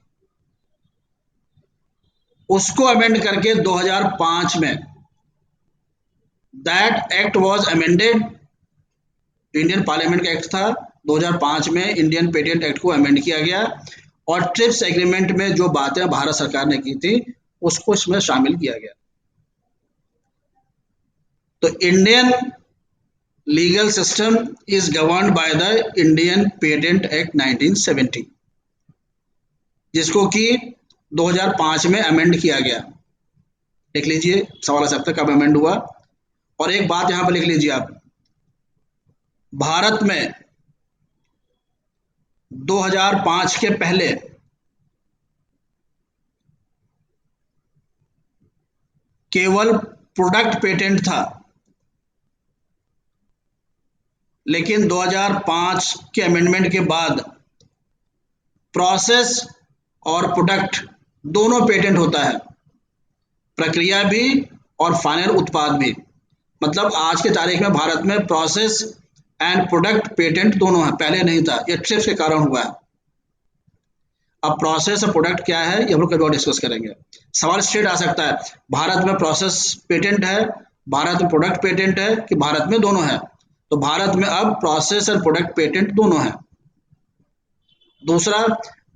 उसको अमेंड करके 2005 में that act was amended. Indian parliament का एक्ट था, 2005 में इंडियन पेटेंट एक्ट को अमेंड किया गया और ट्रिप्स एग्रीमेंट में जो बातें भारत सरकार ने की थी उसको इसमें शामिल किया गया। तो Indian legal system is governed bye the Indian patent act 1970, जिसको कि 2005 में अमेंड किया गया। लिख लीजिए, सवाल आ सकता है कब अमेंड हुआ। और एक बात यहां पर लिख लीजिए आप, भारत में 2005 के पहले केवल प्रोडक्ट पेटेंट था, लेकिन 2005 के अमेंडमेंट के बाद प्रोसेस और प्रोडक्ट दोनों पेटेंट होता है, प्रक्रिया भी और फाइनल उत्पाद भी। मतलब आज के तारीख में भारत में प्रोसेस एंड प्रोडक्ट पेटेंट दोनों है, पहले नहीं था, ये ट्रिप्स के कारण हुआ है। अब प्रोसेस और प्रोडक्ट क्या है ये हम लोग कभी और डिस्कस करेंगे। सवाल स्ट्रेट आ सकता है, भारत में प्रोसेस पेटेंट है, भारत में प्रोडक्ट पेटेंट है, कि भारत में दोनों है? तो भारत में अब प्रोसेस और प्रोडक्ट पेटेंट दोनों है। दूसरा,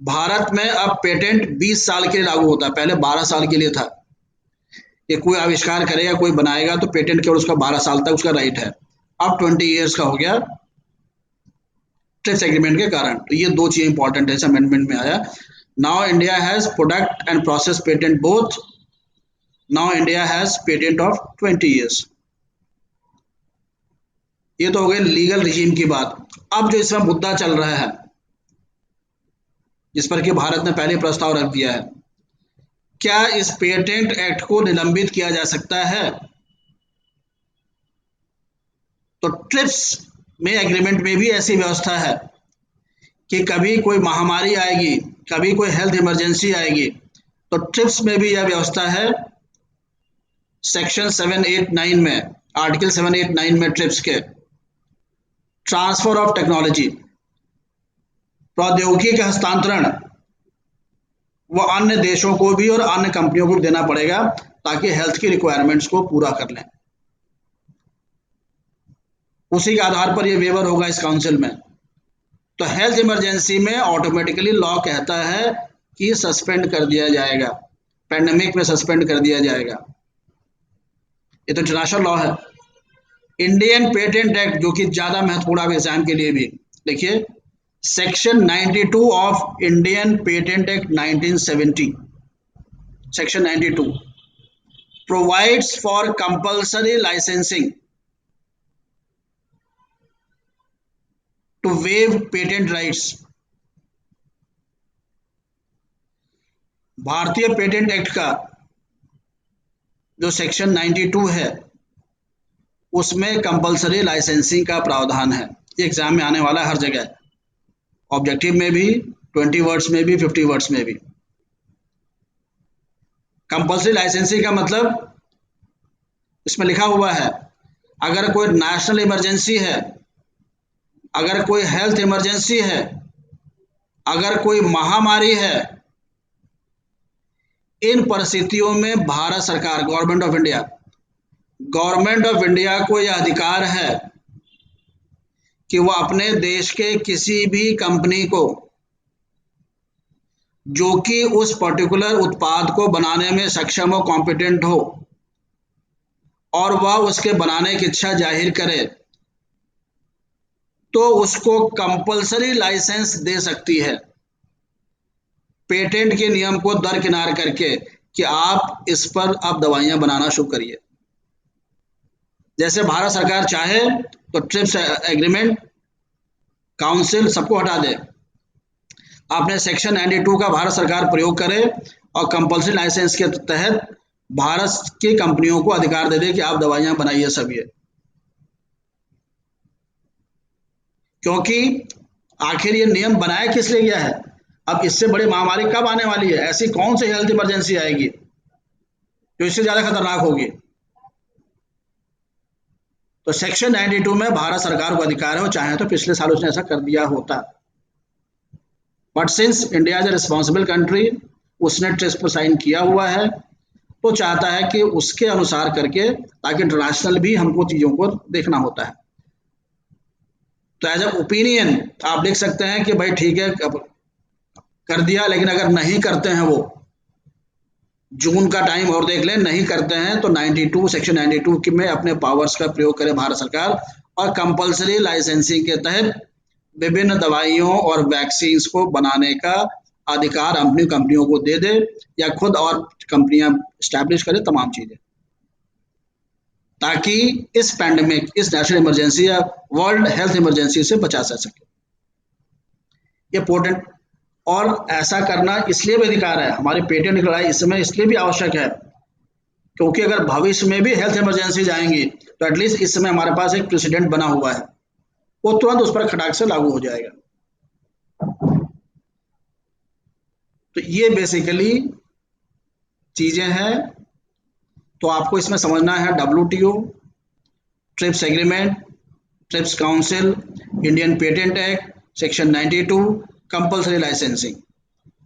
भारत में अब पेटेंट 20 साल के लिए लागू होता है, पहले 12 साल के लिए था। ये कोई आविष्कार करेगा, कोई बनाएगा तो पेटेंट केवल उसका 12 साल तक उसका राइट है, अब 20 ईयर्स का हो गया ट्रिप्स एग्रीमेंट के कारण। तो ये दो चीजें इंपॉर्टेंट है, इस अमेंडमेंट में आया। Now India has product and process patent both, now India has patent of 20 years. ये तो हो गई लीगल रिजीम की बात। अब जो इसमें मुद्दा चल रहा है, जिस पर कि भारत ने पहले प्रस्ताव रख दिया है, क्या इस पेटेंट एक्ट को निलंबित किया जा सकता है? तो ट्रिप्स में एग्रीमेंट में भी ऐसी व्यवस्था है कि कभी कोई महामारी आएगी, कभी कोई हेल्थ इमरजेंसी आएगी, तो ट्रिप्स में भी यह व्यवस्था है। सेक्शन 789 में, आर्टिकल 789 में ट्रिप्स के ट्रांसफर ऑफ टेक्नोलॉजी, प्रौद्योगिकी का हस्तांतरण, वो अन्य देशों को भी और अन्य कंपनियों को भी देना पड़ेगा ताकि हेल्थ की रिक्वायरमेंट्स को पूरा कर लें। उसी के आधार पर ये वेवर होगा इस काउंसिल में। तो हेल्थ इमरजेंसी में ऑटोमेटिकली लॉ कहता है कि सस्पेंड कर दिया जाएगा, पैंडेमिक में सस्पेंड कर दिया जाएगा। ये तो इंटरनेशनल लॉ है। इंडियन पेटेंट एक्ट, जो कि ज्यादा महत्वपूर्ण है एग्जाम के लिए भी, देखिए section 92 of Indian patent act 1970, section 92 provides for compulsory licensing to waive patent rights. भारतीय पेटेंट एक्ट का जो सेक्शन 92 है उसमें कंपलसरी लाइसेंसिंग का प्रावधान है। ये एग्जाम में आने वाला है हर जगह, ऑब्जेक्टिव में भी, 20 वर्ड्स में भी, 50 वर्ड्स में भी। कंपलसरी लाइसेंसिंग का मतलब इसमें लिखा हुआ है अगर कोई नेशनल इमरजेंसी है, अगर कोई हेल्थ इमरजेंसी है, अगर कोई महामारी है, इन परिस्थितियों में भारत सरकार, गवर्नमेंट ऑफ इंडिया को यह अधिकार है कि वह अपने देश के किसी भी कंपनी को जो कि उस पर्टिकुलर उत्पाद को बनाने में सक्षम हो, कॉम्पिटेंट हो, और वह उसके बनाने की इच्छा जाहिर करे, तो उसको कंपलसरी लाइसेंस दे सकती है पेटेंट के नियम को दरकिनार करके कि आप इस पर अब दवाइयां बनाना शुरू करिए। जैसे भारत सरकार चाहे तो ट्रिप्स एग्रीमेंट, काउंसिल सबको हटा दे, आपने सेक्शन 92 का भारत सरकार प्रयोग करे और कंपलसरी लाइसेंस के तहत भारत की कंपनियों को अधिकार दे दे कि आप दवाइयां बनाइए सब ये। क्योंकि आखिर ये नियम बनाया किस लिए गया है? अब इससे बड़ी महामारी कब आने वाली है? ऐसी कौन सी हेल्थ इमरजेंसी आएगी जो इससे ज्यादा खतरनाक होगी? तो सेक्शन 92 में भारत सरकार को अधिकार है, वो चाहे तो पिछले साल उसने ऐसा कर दिया होता, but since India is a responsible country, उसने ट्रिप्स पर साइन किया हुआ है, तो चाहता है कि उसके अनुसार करके, ताकि इंटरनेशनल भी हमको चीजों को देखना होता है। तो एज ए ओपिनियन आप लिख सकते हैं कि भाई ठीक है कर दिया, लेकिन अगर नहीं करते हैं, वो जून का टाइम और देख लें, नहीं करते हैं तो 92 सेक्शन 92 में अपने पावर्स का प्रयोग करे भारत सरकार और कंपलसरी लाइसेंसिंग के तहत विभिन्न दवाइयों और वैक्सीन को बनाने का अधिकार अपनी कंपनियों को दे दे, या खुद और कंपनियां स्टैब्लिश करे तमाम चीजें, ताकि इस पैंडेमिक, इस नेशनल इमरजेंसी या वर्ल्ड हेल्थ इमरजेंसी से बचा जा सके। ये पोर्टेंट, और ऐसा करना इसलिए भी अधिकार है, हमारी पेटेंट की लड़ाई इस समय इसलिए भी आवश्यक है क्योंकि अगर भविष्य में भी हेल्थ इमरजेंसी आएंगी तो एटलीस्ट इस समय हमारे पास एक प्रेसिडेंट बना हुआ है, वो तुरंत उस पर खटाक से लागू हो जाएगा। तो ये बेसिकली चीजें हैं। तो आपको इसमें समझना है WTO, trips agreement, trips council, Indian patent act, section 92, compulsory licensing.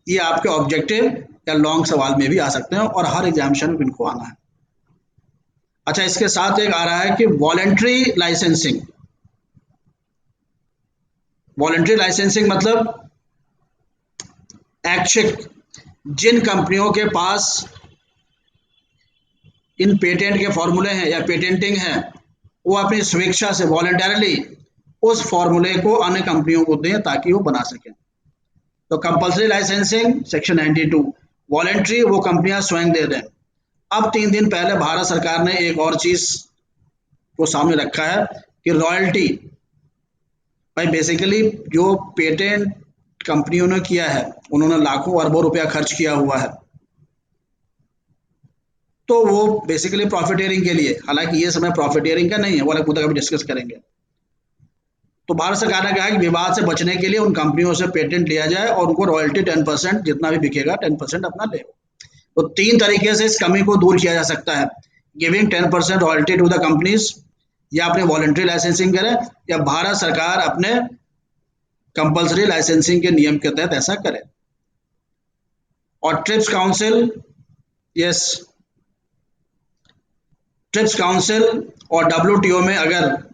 ये आपके ऑब्जेक्टिव या लॉन्ग सवाल में भी आ सकते हैं और हर एग्जामिनेशन में इनको आना है। अच्छा, इसके साथ एक आ रहा है कि वॉलेंट्री लाइसेंसिंग। वॉलेंट्री लाइसेंसिंग मतलब ऐच्छिक, जिन कंपनियों के पास इन पेटेंट के फॉर्मूले हैं या पेटेंटिंग है, वो अपनी स्वेच्छा से वॉलेंटरली उस फॉर्मूले को अन्य कंपनियों को दें ताकि वो बना सकें। तो कंपलसरी लाइसेंसिंग सेक्शन 92, वॉलेंट्री वो कंपनियां स्वयं दे दें। अब 3 दिन पहले भारत सरकार ने एक और चीज को सामने रखा है कि रॉयल्टी, भाई बेसिकली जो पेटेंट कंपनियों ने किया है, उन्होंने लाखों अरबों रुपया खर्च किया हुआ है, तो वो बेसिकली प्रॉफिटेरिंग के लिए, हालांकि ये समय प्रॉफिटेरिंग का नहीं है, वो अलग मुद्दा कभी डिस्कस करेंगे। तो भारत सरकार ने कहा कि विवाद से बचने के लिए उन कंपनियों से पेटेंट लिया जाए और उनको रॉयल्टी 10%, जितना भी बिकेगा 10% अपना ले। तो 3 तरीके से इस कमी को दूर किया जा सकता है, giving 10% royalty to the companies, या अपने वॉलंटरी लाइसेंसिंग करें, या भारत सरकार अपने कंपलसरी लाइसेंसिंग के नियम के तहत ऐसा करे। और trips council, yes, trips council और WTO में अगर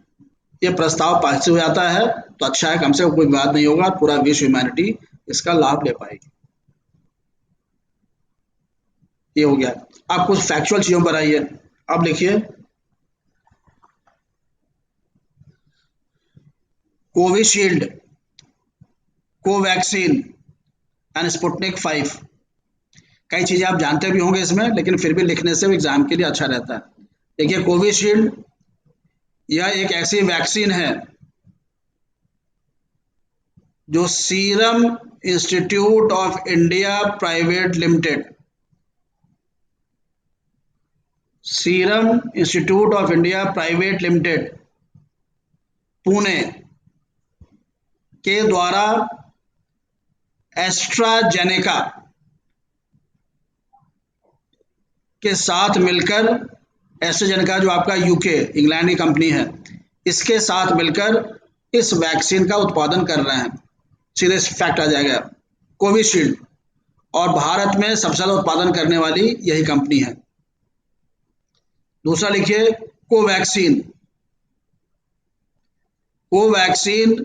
ये प्रस्ताव पास हो जाता है तो अच्छा है, कम से कम कोई विवाद नहीं होगा, पूरा विश्व ह्यूमैनिटी इसका लाभ ले पाएगी। ये हो गया। आप कुछ फैक्चुअल चीजों पर आइए। अब लिखिए, कोविशील्ड, कोवैक्सीन एंड स्पुतनिक 5, कई चीजें आप जानते भी होंगे इसमें, लेकिन फिर भी लिखने से एग्जाम के लिए अच्छा रहता है। देखिए, कोविशील्ड यह एक ऐसी वैक्सीन है जो serum institute of India private limited, serum institute of India private limited Pune के द्वारा एस्ट्राजेनेका के साथ मिलकर, एस्ट्राजेनेका जो आपका यूके इंग्लैंड की कंपनी है, इसके साथ मिलकर इस वैक्सीन का उत्पादन कर रहे हैं। सीधे फैक्ट आ जाएगा। कोविशील्ड, और भारत में सबसे ज्यादा उत्पादन करने वाली यही कंपनी है। दूसरा लिखिए Covaxin. Covaxin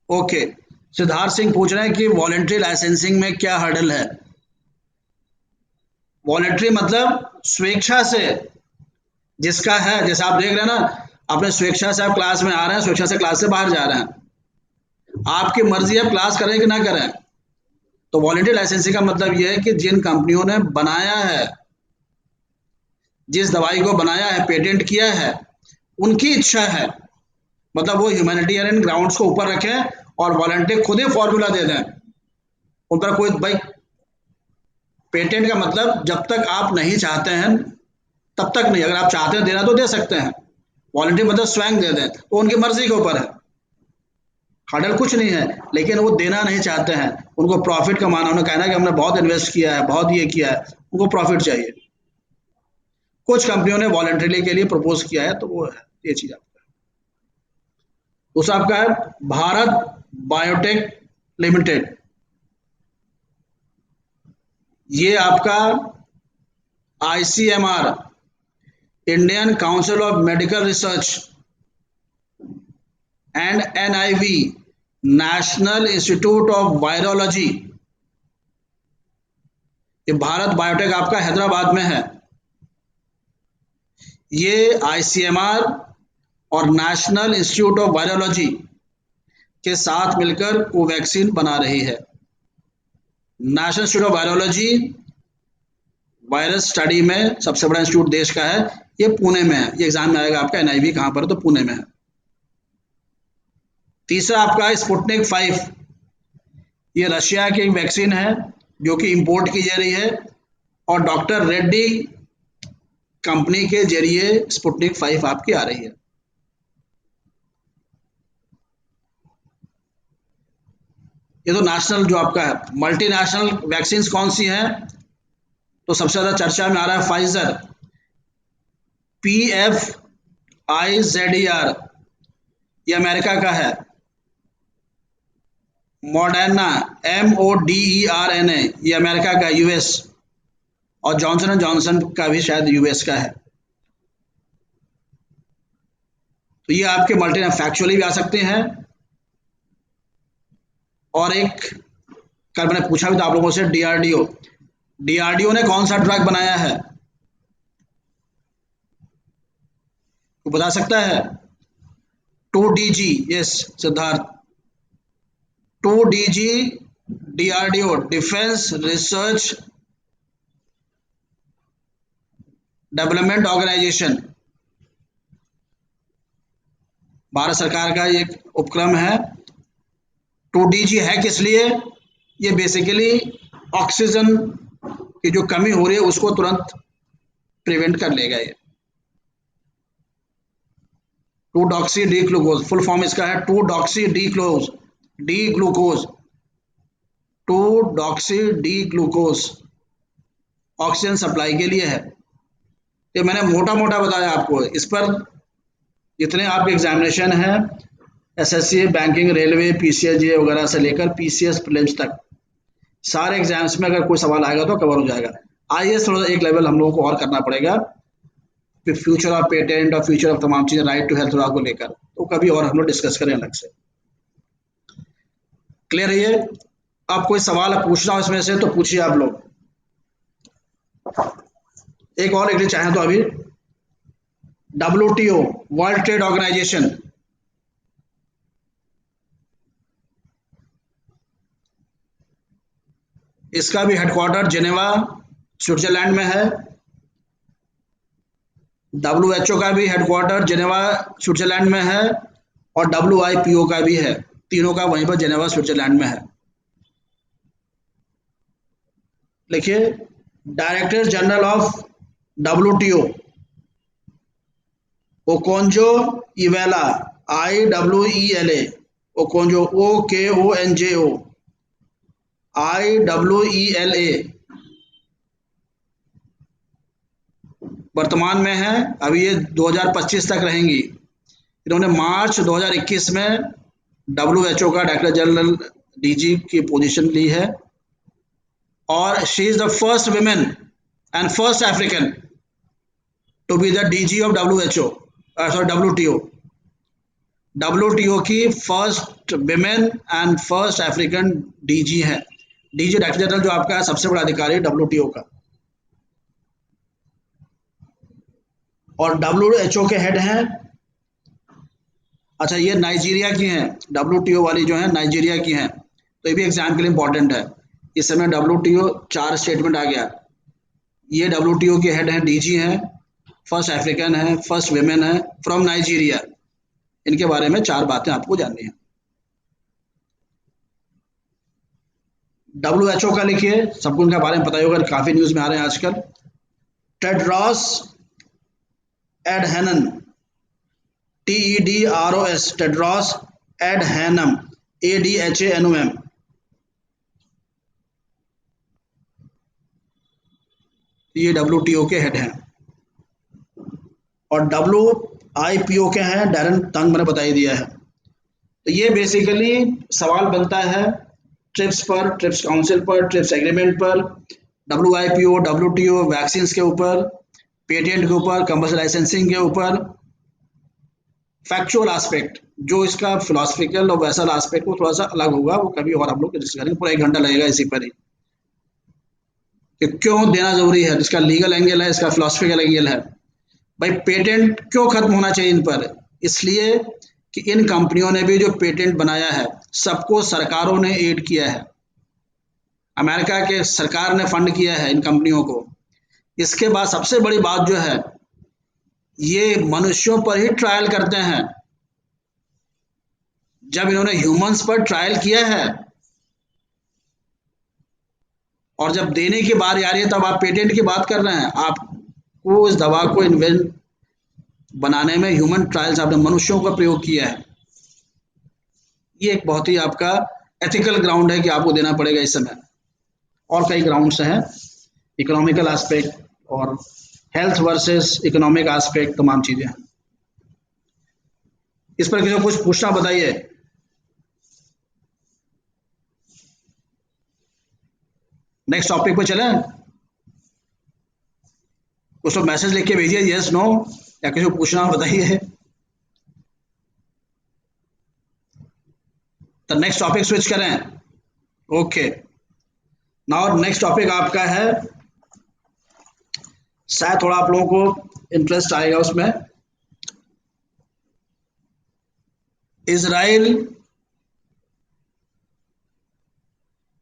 okay, Siddharth Singh पूछ रहे हैं कि वॉलेंट्री लाइसेंसिंग में क्या हर्डल है। वॉलेंट्री मतलब स्वेच्छा से, जिसका है, जैसे आप देख रहे हैं ना, अपने स्वेच्छा से आप क्लास में आ रहे हैं, स्वेच्छा से क्लास से बाहर जा रहे हैं, आपकी मर्जी है क्लास करें कि ना करें। तो वॉलेंट्री लाइसेंसिंग का मतलब यह है कि जिन कंपनियों ने बनाया है, जिस दवाई को बनाया है, पेटेंट किया है, उनकी इच्छा है, मतलब वो ह्यूमैनिटेरियन ग्राउंड्स को ऊपर रखें और वॉलंटियर खुद ही फॉर्मूला दे दें। उन पर कोई भाई, पेटेंट का मतलब जब तक आप नहीं चाहते हैं तब तक नहीं, अगर आप चाहते हैं देना तो दे सकते हैं। वॉलंटियर मतलब स्वयं दे दें, तो उनकी मर्जी के ऊपर है, हर्डल कुछ नहीं है। लेकिन वो देना नहीं चाहते हैं, उनको प्रॉफिट कमाना, उन्हें कहना है कि हमने बहुत इन्वेस्ट किया है, बहुत ये किया है, उनको प्रॉफिट चाहिए। कुछ कंपनियों ने वॉलंटरी के लिए प्रपोज किया है, तो वो है ये चीज आपका। दूसरा आपका है भारत बायोटेक लिमिटेड। ये आपका ICMR, Indian council of medical research, and NIV, national institute of virology, ये भारत बायोटेक आपका हैदराबाद में है। ये आईसीएमआर और नेशनल इंस्टीट्यूट ऑफ वायरोलॉजी के साथ मिलकर कोवैक्सीन बना रही है। National institute of virology virus study में सबसे बड़ा इंस्टीट्यूट देश का है, ये पुणे में है। ये एग्जाम में आएगा आपका, एनआईवी कहां पर है, तो पुणे में है। तीसरा आपका स्पुतनिक 5, ये रशिया की वैक्सीन है जो कि इंपोर्ट की जा रही है, और डॉक्टर रेड्डी कंपनी के जरिए स्पुतनिक 5 आपकी आ रही है। ये तो नेशनल जो आपका है। मल्टीनेशनल वैक्सीन कौन सी हैं, तो सबसे ज्यादा चर्चा में आ रहा है फाइजर, PFIZER, ये अमेरिका का है। मॉडर्ना, MODERNA, ये अमेरिका का, यूएस, और जॉनसन एंड जॉनसन का भी शायद यूएस का है। तो ये आपके मल्टी फैक्चुअली भी आ सकते हैं। और एक कल मैंने पूछा भी था आप लोगों से, डीआरडीओ, डीआरडीओ ने कौन सा ड्रग बनाया है, वो बता सकता है? 2DG, yes Siddharth, 2DG, DRDO, defence research development organisation, Bharat सरकार का एक उपक्रम है। 2DG है किस लिए? ये बेसिकली ऑक्सीजन की जो कमी हो रही है उसको तुरंत प्रिवेंट कर लेगा। ये two deoxy D glucose, full form इसका है two deoxy D glucose, D glucose, two deoxy D glucose, oxygen supply के लिए है। ये मैंने मोटा मोटा बताया आपको। इस पर जितने आपके एग्जामिनेशन है, एसएससी, बैंकिंग, रेलवे, पीसीएस वगैरह से लेकर पीसीएस प्रीलिम्स तक, सारे एग्जाम्स में अगर कोई सवाल आएगा तो कवर हो जाएगा। आईएएस थोड़ा एक लेवल हम लोगों को और करना पड़ेगा, फिर फ्यूचर ऑफ पेटेंट और फ्यूचर ऑफ तमाम चीजें, राइट टू हेल्थ को लेकर, तो कभी और हम लोग डिस्कस करें अलग से। क्लियर है ये? अब कोई सवाल पूछना हो इसमें से तो पूछिए आप लोग। एक और लिख चाहें तो अभी, WTO, वर्ल्ड ट्रेड ऑर्गेनाइजेशन, इसका भी हेडक्वार्टर जिनेवा स्विट्जरलैंड में है। WHO का भी हेडक्वार्टर जेनेवा स्विट्जरलैंड में है और WIPO का भी है, तीनों का वहीं पर जेनेवा स्विट्जरलैंड में है। लिखिए, director general of WTO Okonjo Iweala, IWELA, Okonjo OKONJO IWELA वर्तमान में है, अभी ये 2025 तक रहेंगी। इन्होंने मार्च 2021 में WHO का डायरेक्टर जनरल DG की पोजीशन ली है और she is the first women and first African to be the DG of WTO। WTO की first women and first African DG है। DG डायरेक्टर जनरल जो आपका सबसे बड़ा अधिकारी है WTO का। और WHO के हेड हैं, अच्छा ये नाइजीरिया की हैं, WTO वाली जो है नाइजीरिया की हैं, तो ये भी एग्जाम के लिए इंपॉर्टेंट है। इस समय WTO 4 स्टेटमेंट आ गया। ये WTO के हेड हैं, DG हैं, फर्स्ट अफ्रीकन है, फर्स्ट वेमेन है, फ्रॉम नाइजीरिया। इनके बारे में 4 बातें आपको जाननी है। WHO का लिखिए, सबको इनके बारे में पता ही होगा, काफी न्यूज में आ रहे हैं आजकल। Tedros Adhanom, TEDROS, Tedros Adhanom, ADHANOM, ये WTO के हेड हैं। और WIPO के हैं, डैरन तंग मैंने बता ही दिया है। तो ये बेसिकली सवाल बनता है ट्रिप्स पर, ट्रिप्स काउंसिल पर, ट्रिप्स एग्रीमेंट पर, WIPO, WTO, वैक्सीन के ऊपर, पेटेंट के ऊपर, कंपल्सरी लाइसेंसिंग के ऊपर, फैक्चुअल एस्पेक्ट जो इसका फिलोसफिकल और वैसा एस्पेक्ट वो थोड़ा सा अलग होगा, वो कभी और हम लोग डिस्कस करेंगे। पूरा 1 घंटा लगेगा इसी पर ही कि क्यों देना जरूरी है। इसका लीगल एंगल है, इसका फिलोसफिकल एंगल है। भाई पेटेंट क्यों खत्म होना चाहिए इन पर? इसलिए कि इन कंपनियों ने भी जो पेटेंट बनाया है सबको सरकारों ने एड किया है। अमेरिका के सरकार ने फंड किया है इन कंपनियों को। इसके बाद सबसे बड़ी बात जो है, ये मनुष्यों पर ही ट्रायल करते हैं। जब इन्होंने ह्यूमंस पर ट्रायल किया है और जब देने की बारी आ रही है तब आप पेटेंट की बात कर रहे हैं। आपको इस दवा को इन्वेंट बनाने में ह्यूमन ट्रायल्स, आपने मनुष्यों का प्रयोग किया है। ये एक बहुत ही आपका एथिकल ग्राउंड है कि आपको देना पड़ेगा इस समय। और कई ग्राउंड्स हैं, इकोनॉमिकल एस्पेक्ट और हेल्थ वर्सेस इकोनॉमिक एस्पेक्ट, तमाम चीजें हैं। इस पर किसी को कुछ पूछना बताइए। नेक्स्ट टॉपिक पे चलें। कुछ लोग मैसेज लिख के भेजिए यस नो, या किसी को पूछना बताइए। तो नेक्स्ट टॉपिक स्विच करें। ओके, नाउ नेक्स्ट टॉपिक आपका है, शायद थोड़ा आप लोगों को इंटरेस्ट आएगा उसमें। इजराइल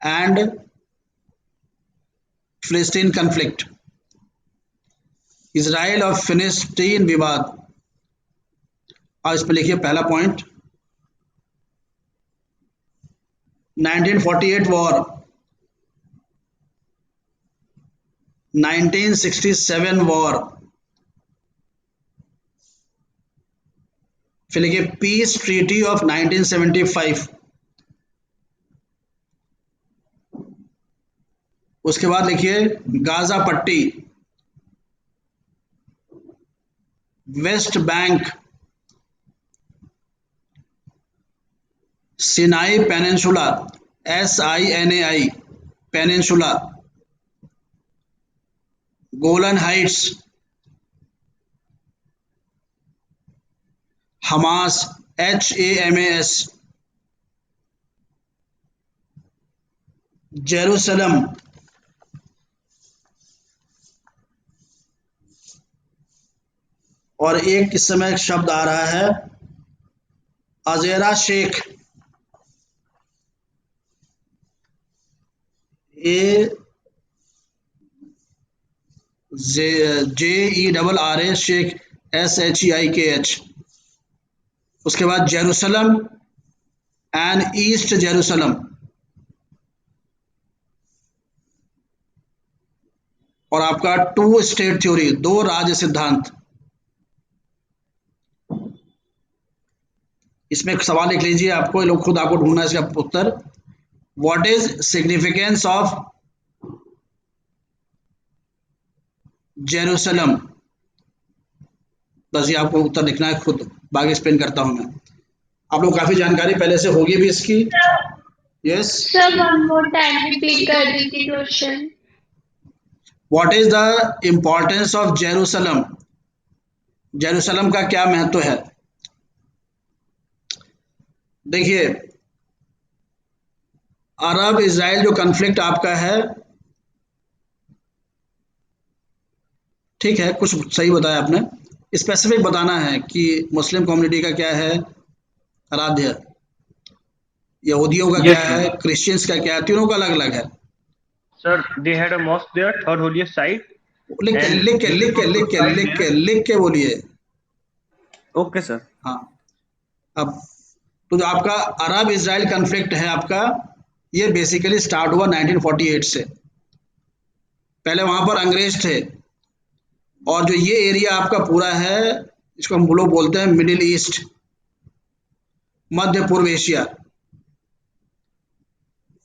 एंड फिलिस्तीन कन्फ्लिक्ट, इजराइल और फिलिस्तीन विवाद। और इस पर लिखिए पहला पॉइंट, 1948 वॉर, 1967 वॉर, फिर लिखिए पीस ट्रीटी ऑफ 1975। उसके बाद लिखिए गाजा पट्टी, West Bank, Sinai peninsula, SINAI peninsula, Golan Heights, Hamas HAMAS, Jerusalem, और एक इस समय एक शब्द आ रहा है अजेरा शेख, JERRA शेख SHEIKH। उसके बाद जेरूसलम एंड ईस्ट जेरूसलम, और आपका 2 स्टेट थ्योरी, 2 राज्य सिद्धांत। इसमें एक सवाल लिख लीजिए, आपको ये लोग खुद आपको ढूंढना है इसका उत्तर। What is significance of Jerusalem? बस ये आपको उत्तर लिखना है खुद, बाकी एक्सप्लेन करता हूं मैं। आप लोग काफी जानकारी पहले से होगी भी इसकी। Yes. Sir, one more time, repeat कर दीजिए question. What is the importance of Jerusalem? Jerusalem का क्या महत्व है? देखिए, अरब इजराइल जो कन्फ्लिक्ट आपका है, ठीक है, कुछ सही बताया आपने। स्पेसिफिक बताना है कि मुस्लिम कम्युनिटी का क्या है आराध्य, यहूदियों का क्या Yes, है, sir. क्रिश्चियंस का क्या है, तीनों का अलग अलग है। Sir, they had a mosque there, third holiest site, लिख के and लिख के Jesus लिख के was लिख के crucified लिख के there. लिख के बोलिए। Okay, sir. हाँ। अब तो जो आपका अरब इजराइल कन्फ्लिक्ट है आपका, ये बेसिकली स्टार्ट हुआ 1948 से। पहले वहां पर अंग्रेज थे, और जो ये एरिया आपका पूरा है, इसको हम लोग बोलते हैं मिडिल ईस्ट, मध्य पूर्व एशिया।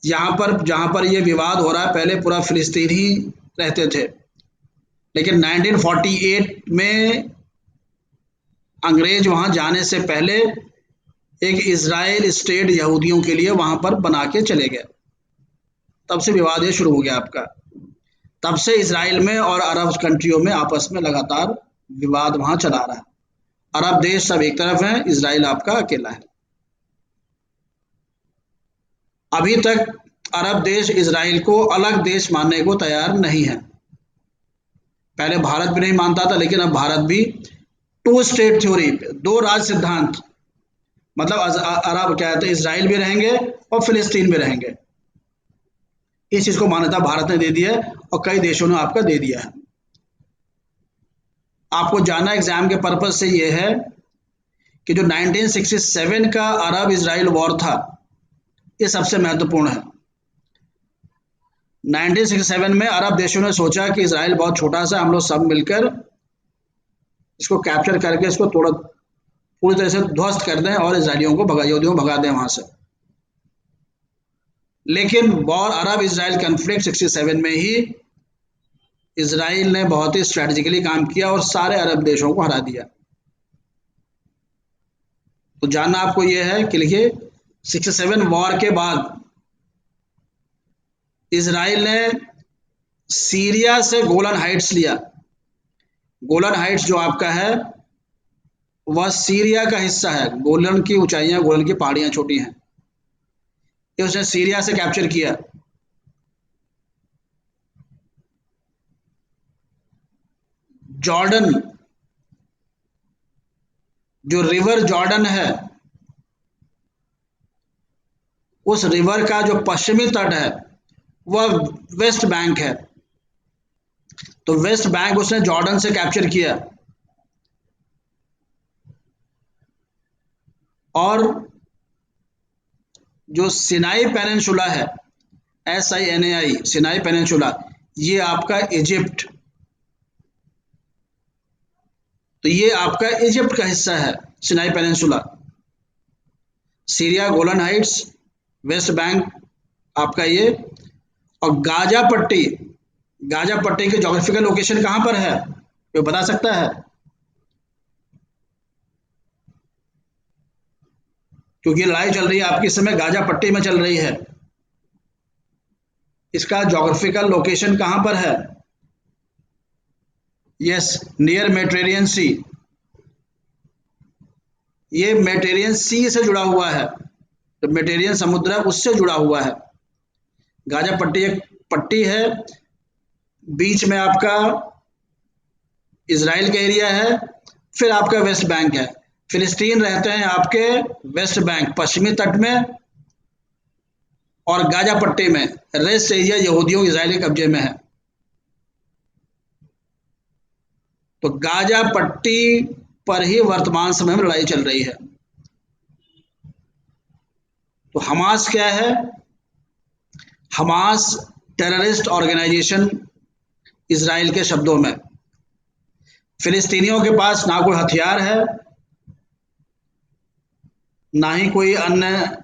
जहां पर ये विवाद हो रहा है, पहले पूरा फिलिस्तीन ही रहते थे, लेकिन 1948 में अंग्रेज वहां जाने से पहले एक इजराइल स्टेट यहूदियों के लिए वहां पर बना के चले गए। तब से विवाद ये शुरू हो गया आपका। तब से इजराइल में और अरब कंट्रियों में आपस में लगातार विवाद वहां चला रहा है। अरब देश सब एक तरफ है, इजराइल आपका अकेला है। अभी तक अरब देश इजराइल को अलग देश मानने को तैयार नहीं है। पहले भारत भी नहीं मानता था, लेकिन अब भारत भी 2 स्टेट थ्योरी, 2 राज्य सिद्धांत, मतलब अरब क्या है, तो इजराइल भी रहेंगे और फिलिस्तीन भी रहेंगे। इस चीज को मान्यता भारत ने दे दी है और कई देशों ने आपका दे दिया है। आपको जानना एग्जाम के पर्पज से ये है कि जो 1967 का अरब इजराइल वॉर था, ये सबसे महत्वपूर्ण है। 1967 में अरब देशों ने सोचा कि इजराइल बहुत छोटा सा, हम लोग सब मिलकर इसको कैप्चर करके इसको थोड़ा पूरी तरह से ध्वस्त कर दें और इजरायलियों को यहूदियों को भगा दें वहां से। लेकिन वॉर अरब इजराइल कन्फ्लिक्ट 67 में ही इजराइल ने बहुत ही स्ट्रेटेजिकली काम किया और सारे अरब देशों को हरा दिया। तो जानना आपको यह है कि लिखिए, 67 वॉर के बाद इजराइल ने सीरिया से गोलन हाइट्स लिया। गोलन हाइट्स जो आपका है वह सीरिया का हिस्सा है। गोलन की ऊंचाइयां, गोलन की पहाड़ियां छोटी हैं, ये उसने सीरिया से कैप्चर किया। जॉर्डन, जो रिवर जॉर्डन है, उस रिवर का जो पश्चिमी तट है वह वेस्ट बैंक है। तो वेस्ट बैंक उसने जॉर्डन से कैप्चर किया। और जो सिनाई पेनिनसुला है, SINAI, सिनाई पेनिनसुला, ये आपका इजिप्ट, तो ये आपका इजिप्ट का हिस्सा है Sinai peninsula. Syria, Golan Heights, West Bank आपका ये, और गाजा पट्टी, गाजा पट्टी की ज्योग्राफिकल लोकेशन कहां पर है, कोई बता सकता है? क्योंकि लड़ाई चल रही है आपकी इस समय गाजा पट्टी में चल रही है। इसका ज्योग्राफिकल लोकेशन कहां पर है? यस, नियर मेडिटेरियन सी। ये मेडिटेरियन सी से जुड़ा हुआ है, तो मेडिटेरियन समुद्र है उससे जुड़ा हुआ है। गाजा पट्टी एक पट्टी है, बीच में आपका इजराइल का एरिया है, फिर आपका वेस्ट बैंक है। फिलिस्तीन रहते हैं आपके वेस्ट बैंक पश्चिमी तट में, और गाजा पट्टी में रेस्ट एरिया यहूदियों इजराइल के कब्जे में है। तो गाजा पट्टी पर ही वर्तमान समय में लड़ाई चल रही है। तो हमास क्या है? हमास टेररिस्ट ऑर्गेनाइजेशन इजराइल के शब्दों में। फिलिस्तीनियों के पास ना कोई हथियार है, ना ही कोई अन्य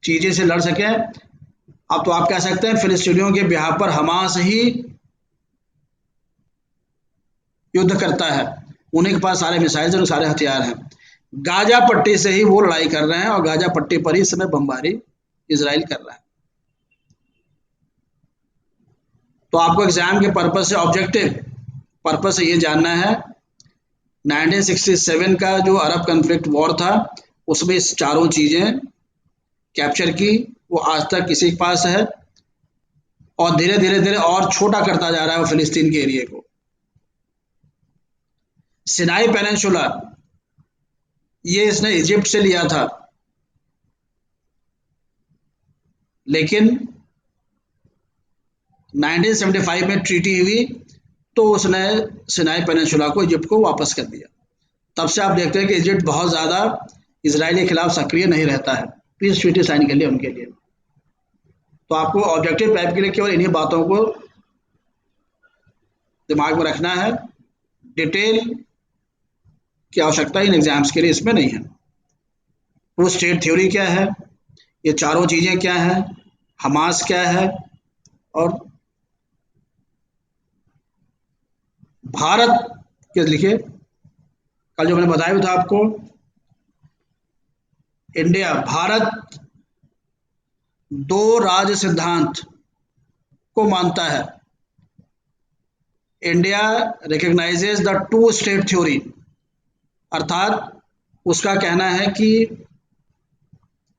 चीजें से लड़ सके। अब तो आप कह सकते हैं फिलिस्तीनियों के बिहाफ पर हमास ही युद्ध करता है, उन्हीं के पास सारे मिसाइल और सारे हथियार हैं। गाजा पट्टी से ही वो लड़ाई कर रहे हैं और गाजा पट्टी पर ही इस समय बमबारी इजराइल कर रहा है। तो आपको एग्जाम के पर्पज से, ऑब्जेक्टिव पर्पज से ये जानना है 1967 का जो अरब कन्फ्लिक्ट वॉर था उसमें इस चारों चीजें कैप्चर की, वो आज तक किसी के पास है और धीरे धीरे धीरे और छोटा करता जा रहा है वो फिलिस्तीन के एरिया को। सिनाई पेनिनसुला ये इसने इजिप्ट से लिया था, लेकिन 1975 में ट्रीटी हुई तो उसने सिनाई पेनिनसुला को इजिप्ट को वापस कर दिया। तब से आप देखते हैं कि इजिप्ट बहुत ज़्यादा इजराइल के खिलाफ सक्रिय नहीं रहता है पीस ट्रीटी साइन के लिए उनके लिए। तो आपको ऑब्जेक्टिव टाइप के लिए केवल इन्हीं बातों को दिमाग में रखना है, डिटेल की आवश्यकता इन एग्जाम्स के लिए इसमें नहीं है। वो स्टेट थ्योरी क्या है, ये चारों चीज़ें क्या हैं, हमास क्या है, और भारत के लिखिए कल जो मैंने बताया था आपको, इंडिया भारत दो राज्य सिद्धांत को मानता है। India recognises the two state theory, अर्थात उसका कहना है कि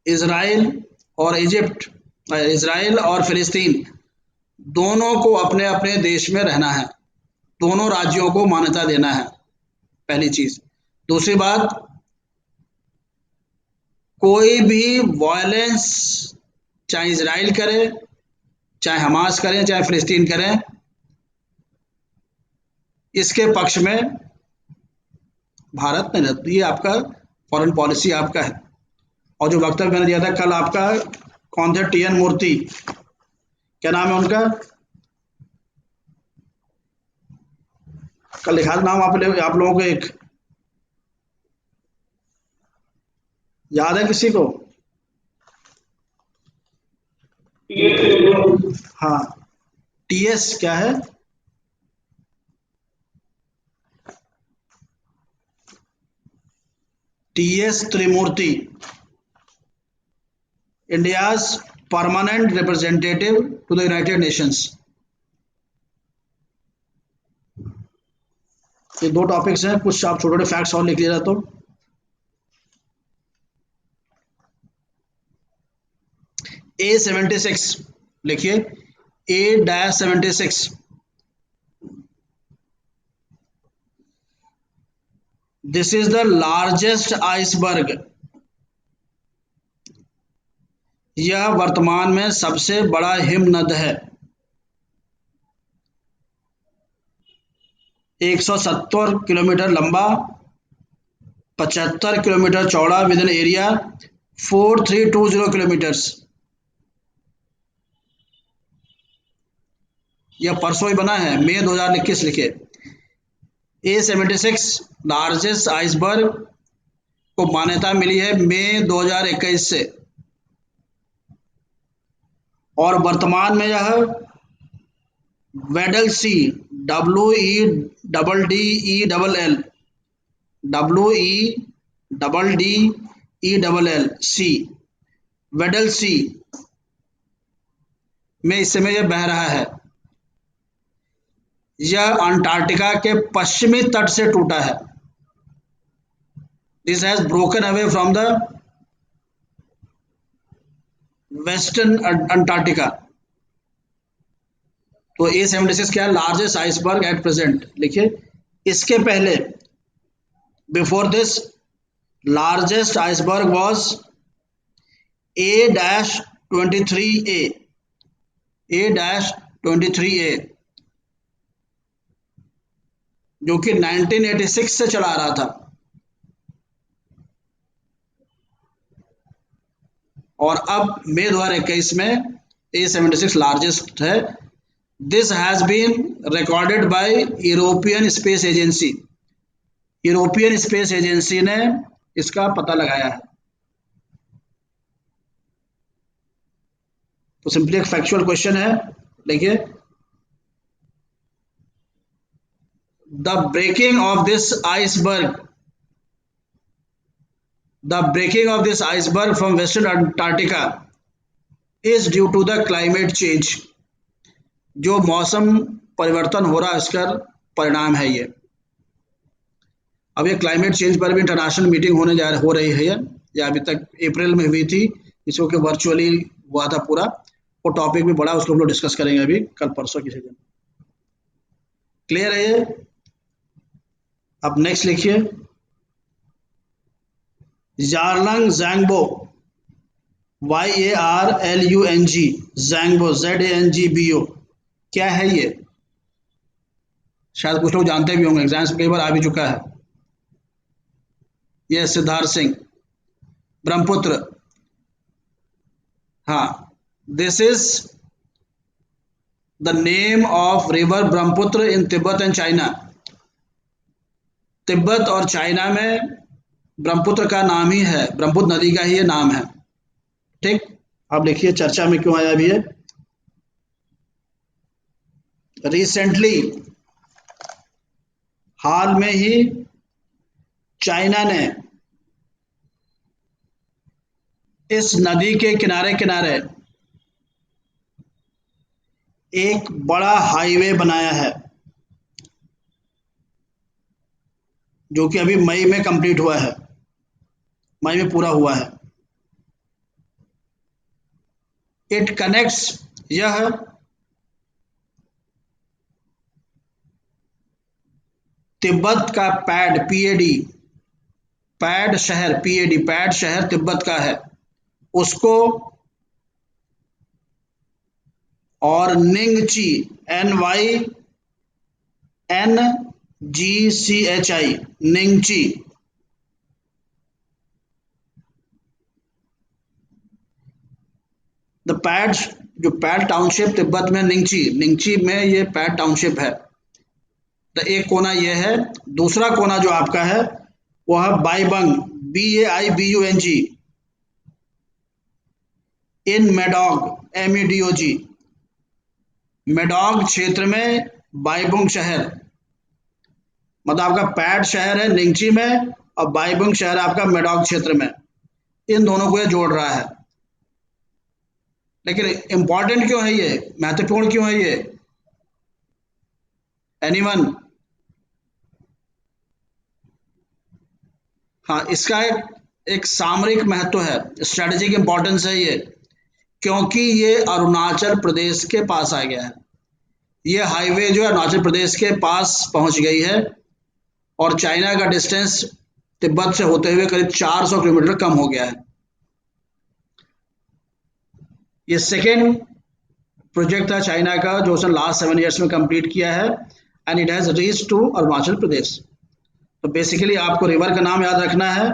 इजराइल और इजिप्ट, इजराइल और फिलिस्तीन दोनों को अपने अपने देश में रहना है, दोनों राज्यों को मान्यता देना है, पहली चीज। दूसरी बात, कोई भी वायलेंस चाहे इजराइल करे, चाहे हमास करें, चाहे फिलिस्तीन करें, इसके पक्ष में भारत नहीं रहती। ये आपका फॉरेन पॉलिसी आपका है। और जो वक्तव्य मैंने दिया था कल, आपका कौन थे, टी एन मूर्ति, क्या नाम है उनका, कल लिखा था नाम आप लोगों को, एक याद है किसी को? हाँ, टीएस क्या है, TS Tirumurti, India's permanent representative to the United Nations. ये दो टॉपिक्स हैं, कुछ आप छोटे छोटे फैक्ट्स और लिख लीजिएगा। तो A76 लिखिए, A-76, this is the largest iceberg, यह वर्तमान में सबसे बड़ा हिमनद है। 170 किलोमीटर लंबा, 75 किलोमीटर चौड़ा विद एन एरिया 4320 किलोमीटर्स। यह परसों ही बना है, मई 2021 लिखे। A-76 लार्जेस्ट आइसबर्ग को मान्यता मिली है मई 2021 से, और वर्तमान में यह वेडल सी, WEDDELL सी, वेडल सी में इस समय यह बह रहा है। यह अंटार्कटिका के पश्चिमी तट से टूटा है। This has broken away from the western Antarctica. तो A-76 क्या है, लार्जेस्ट आइसबर्ग एट प्रेजेंट लिखिए। इसके पहले, before this, largest iceberg was A-23A, A-23A, जो कि 1986 से चला आ रहा था, और अब मई 2021 में A76 लार्जेस्ट है। This has been recorded by European Space Agency. European Space Agency ने इसका पता लगाया है। तो सिंपली एक फैक्चुअल क्वेश्चन है, देखिए, the breaking of this iceberg The breaking of this iceberg from western Antarctica is due to the climate change। जो मौसम परिवर्तन हो रहा है उसका परिणाम है ये। अब ये क्लाइमेट चेंज पर भी इंटरनेशनल मीटिंग हो रही है, या अभी तक अप्रैल में हुई थी, इसको कि वर्चुअली हुआ था पूरा। वो टॉपिक भी बड़ा, उसको हम लोग डिस्कस करेंगे अभी कल परसों किसी दिन। क्लियर है ये? अब नेक्स्ट लिखिए, यारलंग ज़ैंगबो, YARLUNG, ज़ैंगबो ZANGBO, क्या है ये? शायद कुछ लोग जानते भी होंगे, एग्जाम्स में कई बार आ भी चुका है। ये सिद्धार्थ सिंह, ब्रह्मपुत्र। हाँ, this is the name of river Brahmaputra in Tibet and China. Tibet और चाइना में ब्रह्मपुत्र का नाम ही है, ब्रह्मपुत्र नदी का ही ये नाम है। ठीक, अब देखिए चर्चा में क्यों आया अभी ये। रिसेंटली, हाल में ही चाइना ने इस नदी के किनारे किनारे एक बड़ा हाईवे बनाया है, जो कि अभी मई में कंप्लीट हुआ है, मई में पूरा हुआ है। इट कनेक्ट्स, यह तिब्बत का पैड शहर, पैड शहर तिब्बत का है, उसको और निंगची, NYNGCHI, निंगची, द पैड, जो पैड टाउनशिप तिब्बत में निंगची में ये पैड टाउनशिप है। तो एक कोना ये है, दूसरा कोना जो आपका है वह बाइबंग, BAIBUNG, इन मेडोग, MEDOG, मेडोग क्षेत्र में बाइबुंग शहर, मतलब आपका पैड शहर है निंगची में और बाइबुंग शहर आपका मेडोग क्षेत्र में। इन दोनों को ये जोड़ रहा है। लेकिन इंपॉर्टेंट क्यों है ये, महत्वपूर्ण क्यों है ये? एनीवन? हाँ, इसका एक सामरिक महत्व है, स्ट्रेटेजिक इंपॉर्टेंस है ये, क्योंकि ये अरुणाचल प्रदेश के पास आ गया है। ये हाईवे जो है अरुणाचल प्रदेश के पास पहुंच गई है, और चाइना का डिस्टेंस तिब्बत से होते हुए करीब 400 किलोमीटर कम हो गया है। ये सेकेंड प्रोजेक्ट था चाइना का जो उसने लास्ट 7 ईयर्स में कंप्लीट किया है, and it has reach to Arunachal Pradesh. तो बेसिकली आपको रिवर का नाम याद रखना है,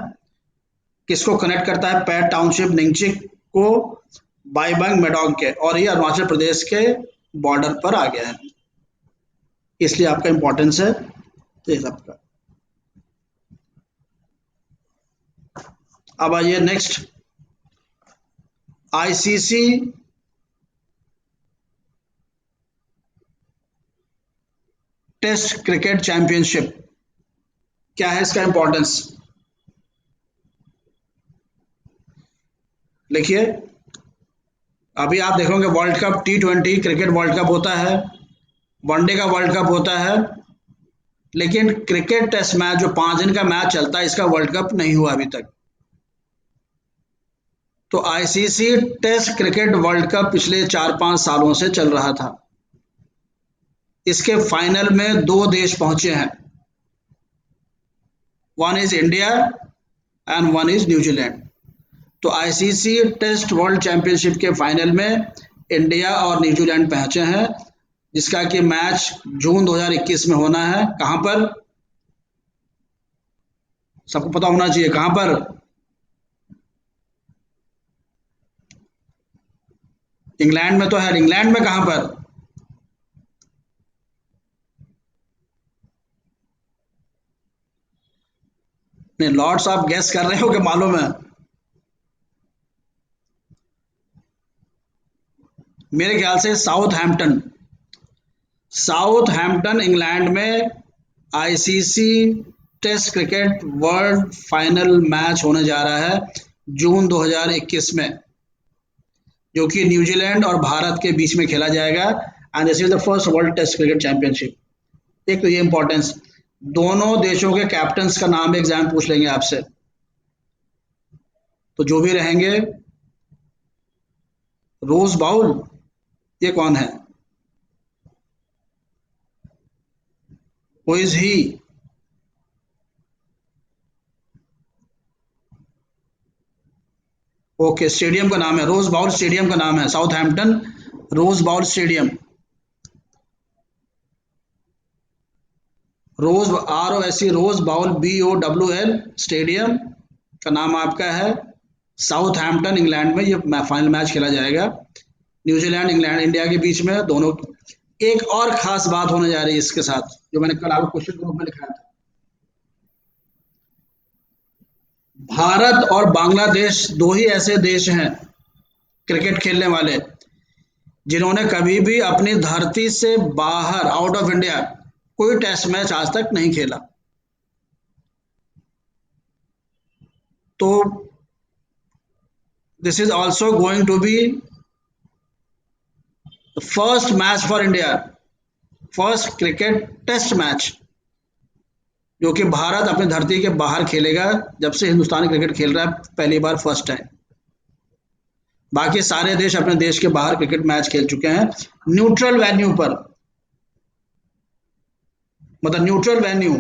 किसको कनेक्ट करता है, पैड टाउनशिप निंगचिक को बाइबंग मेडोग के, और ये अरुणाचल प्रदेश के बॉर्डर पर आ गया है, इसलिए आपका इंपॉर्टेंस है ये सबका। अब आइए next, ICC test cricket championship, क्या है इसका इंपॉर्टेंस? लिखिए, अभी आप देखोगे world cup, T20 cricket world cup होता है, वनडे का वर्ल्ड कप होता है, लेकिन क्रिकेट टेस्ट मैच जो 5 दिन का मैच चलता है, इसका वर्ल्ड कप नहीं हुआ अभी तक। तो ICC test cricket world cup पिछले 4-5 सालों से चल रहा था। इसके फाइनल में 2 देश पहुंचे हैं, one is India and one is New Zealand. तो ICC टेस्ट वर्ल्ड चैंपियनशिप के फाइनल में इंडिया और न्यूजीलैंड पहुंचे हैं, जिसका कि मैच जून 2021 में होना है। कहां पर? सबको पता होना चाहिए कहां पर। इंग्लैंड में तो है, इंग्लैंड में कहां पर? नहीं, लॉर्ड्स आप गेस कर रहे हो कि मालूम है? मेरे ख्याल से Southampton, Southampton England में ICC test cricket world final match होने जा रहा है जून 2021 में, जो कि न्यूजीलैंड और भारत के बीच में खेला जाएगा। And this is the first world test cricket championship. एक तो ये इंपॉर्टेंस, दोनों देशों के कैप्टन्स का नाम एग्जाम पूछ लेंगे आपसे, तो जो भी रहेंगे। रोज बाउल, ये कौन है? Who is he? Okay, stadium का नाम है रोज बाउल, स्टेडियम का नाम है Southampton Rose Bowl stadium. Rose, R O S C, rose bowl, BOWL stadium का नाम आपका है। साउथ हैम्पटन इंग्लैंड में ये फाइनल मैच खेला जाएगा न्यूजीलैंड इंग्लैंड इंडिया के बीच में, दोनों। एक और खास बात होने जा रही है इसके साथ, जो मैंने कल आपको क्वेश्चन ग्रुप में लिखाया था। भारत और बांग्लादेश दो ही ऐसे देश हैं क्रिकेट खेलने वाले जिन्होंने कभी भी अपनी धरती से बाहर, आउट ऑफ इंडिया, कोई टेस्ट मैच आज तक नहीं खेला। तो this is also going to be the first match for India, first cricket test match जो कि भारत अपनी धरती के बाहर खेलेगा जब से हिंदुस्तानी क्रिकेट खेल रहा है, पहली बार, फर्स्ट टाइम। बाकी सारे देश अपने देश के बाहर क्रिकेट मैच खेल चुके हैं न्यूट्रल वेन्यू पर। मतलब न्यूट्रल वेन्यू,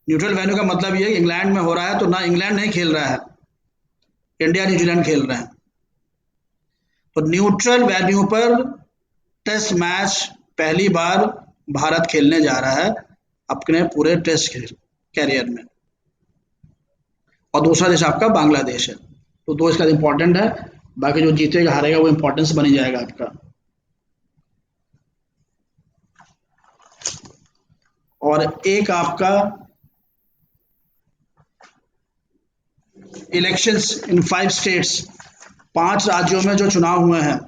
न्यूट्रल वेन्यू का मतलब ये है कि इंग्लैंड में हो रहा है तो ना इंग्लैंड नहीं खेल रहा है, इंडिया न्यूजीलैंड खेल रहे हैं। तो न्यूट्रल वेन्यू पर टेस्ट मैच पहली बार भारत खेलने जा रहा है अपने पूरे टेस्ट कैरियर में। और दूसरा देश आपका बांग्लादेश है। तो दो इसका इंपॉर्टेंट है, बाकी जो जीतेगा हारेगा वो इंपॉर्टेंस बनी जाएगा आपका। और एक आपका इलेक्शंस इन 5 स्टेट्स, 5 राज्यों में जो चुनाव हुए हैं,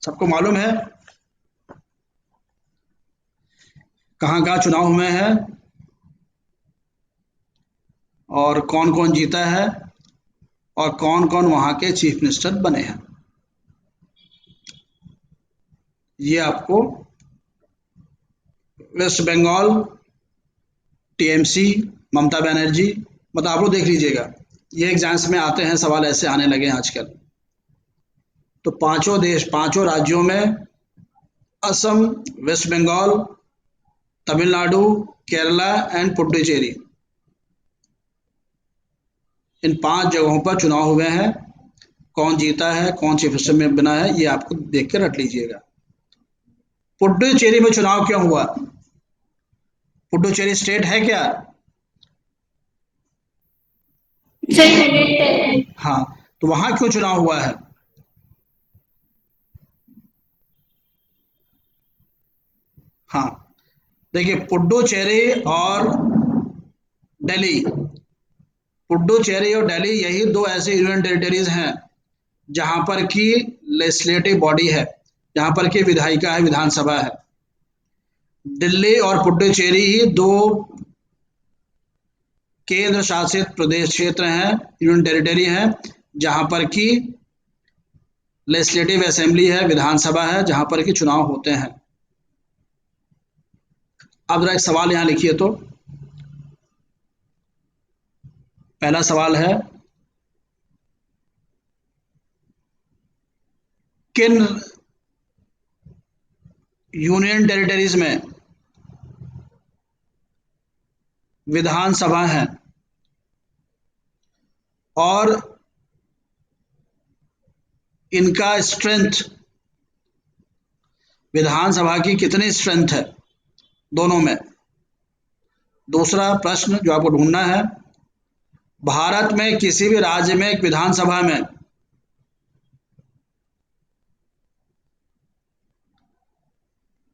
सबको मालूम है कहाँ कहाँ चुनाव हुए हैं और कौन कौन जीता है और कौन कौन वहां के चीफ मिनिस्टर बने हैं। ये आपको वेस्ट बंगाल TMC, ममता बनर्जी, मतलब आप लोग देख लीजिएगा, ये एग्जाम्स में आते हैं, सवाल ऐसे आने लगे हैं आजकल। तो पांचों राज्यों में असम, वेस्ट बंगाल, तमिलनाडु, केरला एंड पुडुचेरी, इन 5 जगहों पर चुनाव हुए हैं। कौन जीता है, कौन चीफ मिनिस्टर में बना है, ये आपको देख कर रट लीजिएगा। पुडुचेरी में चुनाव क्यों हुआ? पुडुचेरी स्टेट है क्या? सही है। हाँ, तो वहां क्यों चुनाव हुआ है? हाँ, देखिए, दिल्ली पुडुचेरी और दिल्ली, यही 2 ऐसे यूनियन टेरिटरीज हैं जहां पर की लेजिस्लेटिव बॉडी है, जहां पर की विधायिका है, विधानसभा है। दिल्ली और पुडुचेरी ही 2 केंद्र शासित प्रदेश क्षेत्र हैं, यूनियन टेरिटरी हैं, जहां पर की लेजिस्लेटिव असेंबली है, विधानसभा है, जहां पर की चुनाव होते हैं। अब जरा एक सवाल यहां लिखिए। तो पहला सवाल है, किन यूनियन टेरिटरीज में विधानसभा है और इनका स्ट्रेंथ विधानसभा की कितनी स्ट्रेंथ है दोनों में। दूसरा प्रश्न जो आपको ढूंढना है, भारत में किसी भी राज्य में एक विधानसभा में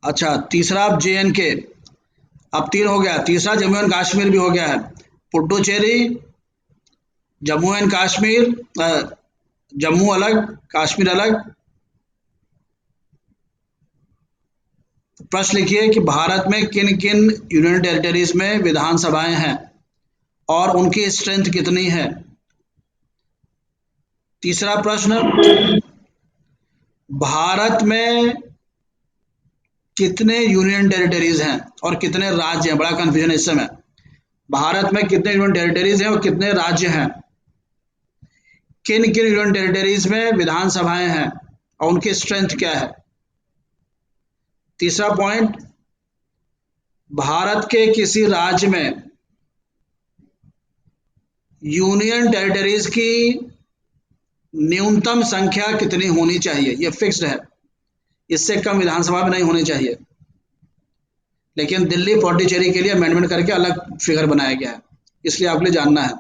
अच्छा, तीसरा अब JNK, अब 3 हो गया, तीसरा जम्मू एंड कश्मीर भी हो गया है। पुडुचेरी, जम्मू एंड कश्मीर, जम्मू अलग, कश्मीर अलग। प्रश्न लिखिए कि भारत में किन किन यूनियन टेरिटरीज में विधानसभाएं हैं और उनकी स्ट्रेंथ कितनी है। तीसरा प्रश्न, भारत में कितने यूनियन टेरिटरीज हैं और कितने राज्य हैं। बड़ा कंफ्यूजन इस समय, भारत में कितने यूनियन टेरिटरीज हैं और कितने राज्य हैं, किन किन यूनियन टेरिटरीज में विधानसभाएं हैं और उनकी स्ट्रेंथ क्या है। तीसरा पॉइंट, भारत के किसी राज्य में यूनियन टेरिटरीज की न्यूनतम संख्या कितनी होनी चाहिए, यह फिक्स्ड है, इससे कम विधानसभा में नहीं होनी चाहिए। लेकिन दिल्ली पौंडीचेरी के लिए अमेंडमेंट करके अलग फिगर बनाया गया है, इसलिए आपके लिए जानना है।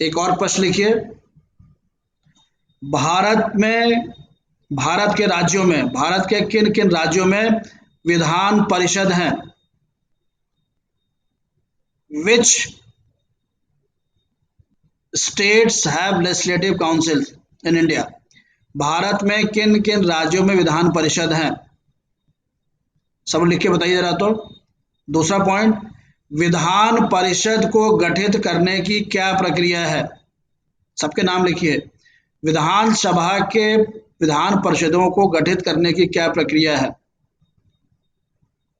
एक और प्रश्न लिखिए, भारत के राज्यों में, भारत के किन किन राज्यों में विधान परिषद हैं। Which states have legislative council in India. Bharat में किन किन राज्यों में विधान परिषद हैं, सब लिख के बताइए जरा। तो दूसरा पॉइंट, विधान परिषद को गठित करने की क्या प्रक्रिया है, सबके नाम लिखिए। विधानसभा के विधान परिषदों को गठित करने की क्या प्रक्रिया है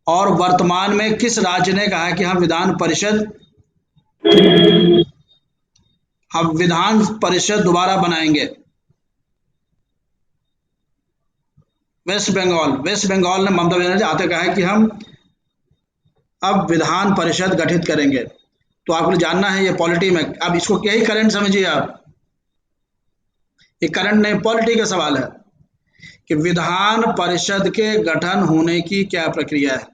और वर्तमान में किस राज्य ने कहा कि हम विधान परिषद दोबारा बनाएंगे। वेस्ट बंगाल ने ममता बनर्जी आते कहा है कि हम अब विधान परिषद गठित करेंगे। तो आपको जानना है ये पॉलिटी में, अब इसको क्या ही करंट समझिए आप, ये करंट नहीं पॉलिटी का सवाल है कि विधान परिषद के गठन होने की क्या प्रक्रिया है,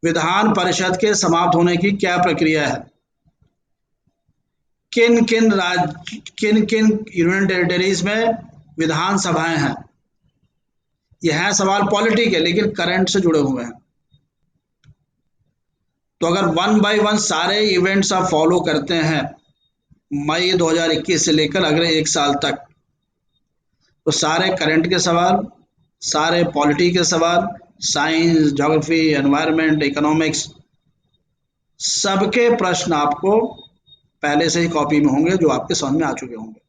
विधान परिषद के समाप्त होने की क्या प्रक्रिया है, किन किन यूनियन टेरिटरीज में विधानसभाएं हैं। यह है सवाल पॉलिटी के, लेकिन करंट से जुड़े हुए हैं। तो अगर 1 बाय 1 सारे इवेंट्स आप फॉलो करते हैं मई 2021 से लेकर अगले 1 साल तक, तो सारे करंट के सवाल, सारे पॉलिटी के सवाल, साइंस, ज्योग्राफी, एनवायरनमेंट, इकोनॉमिक्स, सबके प्रश्न आपको पहले से ही कॉपी में होंगे, जो आपके समझ में आ चुके होंगे।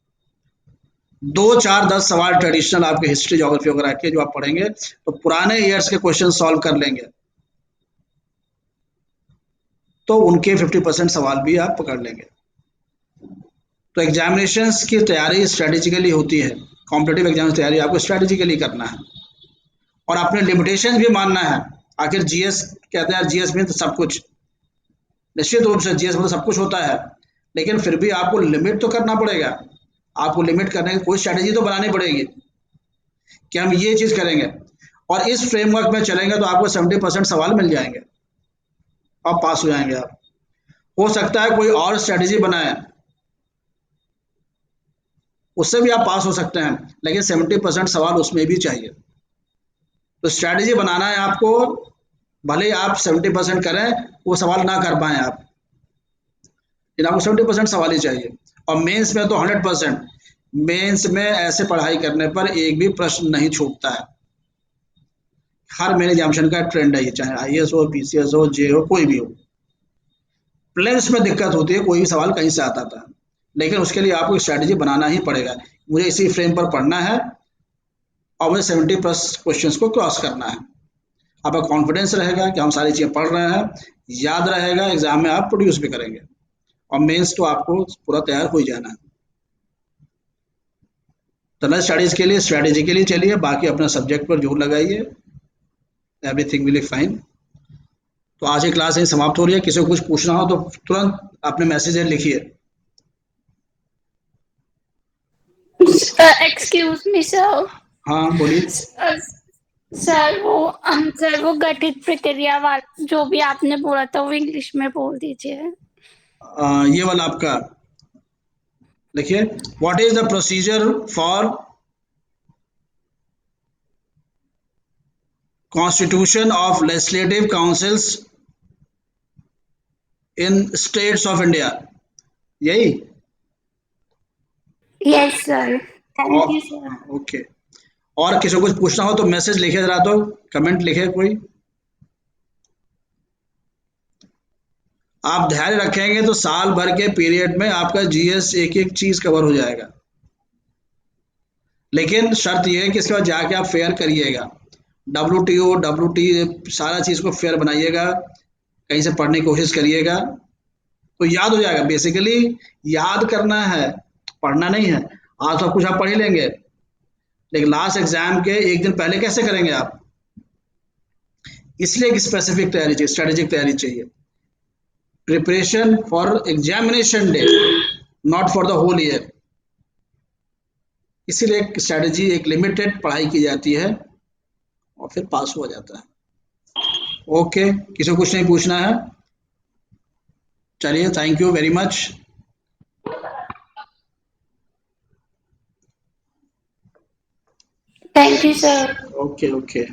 2, 4, 10 सवाल ट्रेडिशनल आपके हिस्ट्री, ज्योग्राफी वगैरह के जो आप पढ़ेंगे तो पुराने ईयर्स के क्वेश्चन सॉल्व कर लेंगे, तो उनके 50% सवाल भी आप पकड़ लेंगे। तो एग्जामिनेशंस की तैयारी स्ट्रेटेजिकली होती है, कॉम्पिटिटिव एग्जाम की तैयारी आपको स्ट्रेटेजिकली करना है और अपने लिमिटेशन भी मानना है। आखिर जीएस कहते हैं, जीएस में तो सब कुछ, निश्चित रूप से जीएस में तो सब कुछ होता है, लेकिन फिर भी आपको लिमिट तो करना पड़ेगा। आपको लिमिट करने की कोई स्ट्रेटेजी तो बनानी पड़ेगी कि हम ये चीज करेंगे और इस फ्रेमवर्क में चलेंगे तो आपको 70% सवाल मिल जाएंगे, आप पास हो जाएंगे। आप हो सकता है कोई और स्ट्रेटेजी बनाए, उससे भी आप पास हो सकते हैं, लेकिन 70% सवाल उसमें भी चाहिए। तो स्ट्रेटेजी बनाना है आपको, भले ही आप 70% करें, वो सवाल ना कर पाए आप, लेकिन आपको 70% सवाल ही चाहिए। और मेंस में तो 100%, मेंस में ऐसे पढ़ाई करने पर एक भी प्रश्न नहीं छूटता है। हर मेरे एग्जामिनेशन का ट्रेंड है ये, चाहे आईएएस हो, पीसीएस हो, जे हो, कोई भी हो। प्रीलिम्स में दिक्कत होती है, कोई भी सवाल कहीं से आता था, लेकिन उसके लिए आपको स्ट्रैटेजी बनाना ही पड़ेगा। मुझे इसी फ्रेम पर पढ़ना है और मुझे 70+ क्वेश्चंस को क्रॉस करना है। आपका कॉन्फिडेंस रहेगा कि हम सारी चीज़ें पढ़ रहे हैं, याद रहेगा, एग्जाम में आप प्रोड्यूस भी करेंगे और मेंस तो आपको पूरा तैयार हो ही जाना है। तो स्टडीज के लिए स्ट्रैटेजिकली चलिए, बाकी अपना सब्जेक्ट पर जोर लगाइए, एवरीथिंग विल बी फाइन। तो आज की क्लास यही समाप्त हो रही है। किसी को कुछ पूछना हो तो तुरंत अपने मैसेज लिखिए। Excuse me, sir. हाँ बोलिए। सर वो गठित प्रक्रिया वाला जो भी आपने बोला था वो इंग्लिश में बोल दीजिए। ये वाला आपका देखिए, what is the procedure for constitution of legislative councils in states of India, यही। Yes sir, thank you sir. Okay, और किसी को कुछ पूछना हो तो मैसेज लिखे जरा, तो कमेंट लिखे कोई। आप ध्यान रखेंगे तो साल भर के पीरियड में आपका जीएस एक एक चीज कवर हो जाएगा, लेकिन शर्त यह है कि इसके बाद जाके आप फेयर करिएगा, डब्ल्यूटीओ डब्ल्यूटी सारा चीज को फेयर बनाइएगा, कहीं से पढ़ने की कोशिश करिएगा तो याद हो जाएगा। बेसिकली याद करना है, पढ़ना नहीं है। आज सब कुछ आप पढ़ ही लेंगे, लेकिन लास्ट एग्जाम के एक दिन पहले कैसे करेंगे आप? इसलिए एक स्पेसिफिक तैयारी चाहिए, स्ट्रेटेजिक तैयारी चाहिए। Preparation for examination day, not for the whole year. इसीलिए एक स्ट्रेटेजी, एक लिमिटेड पढ़ाई की जाती है और फिर पास हो जाता है। ओके, किसी को कुछ नहीं पूछना है? चलिए, thank you very much. Thank you sir. Okay okay.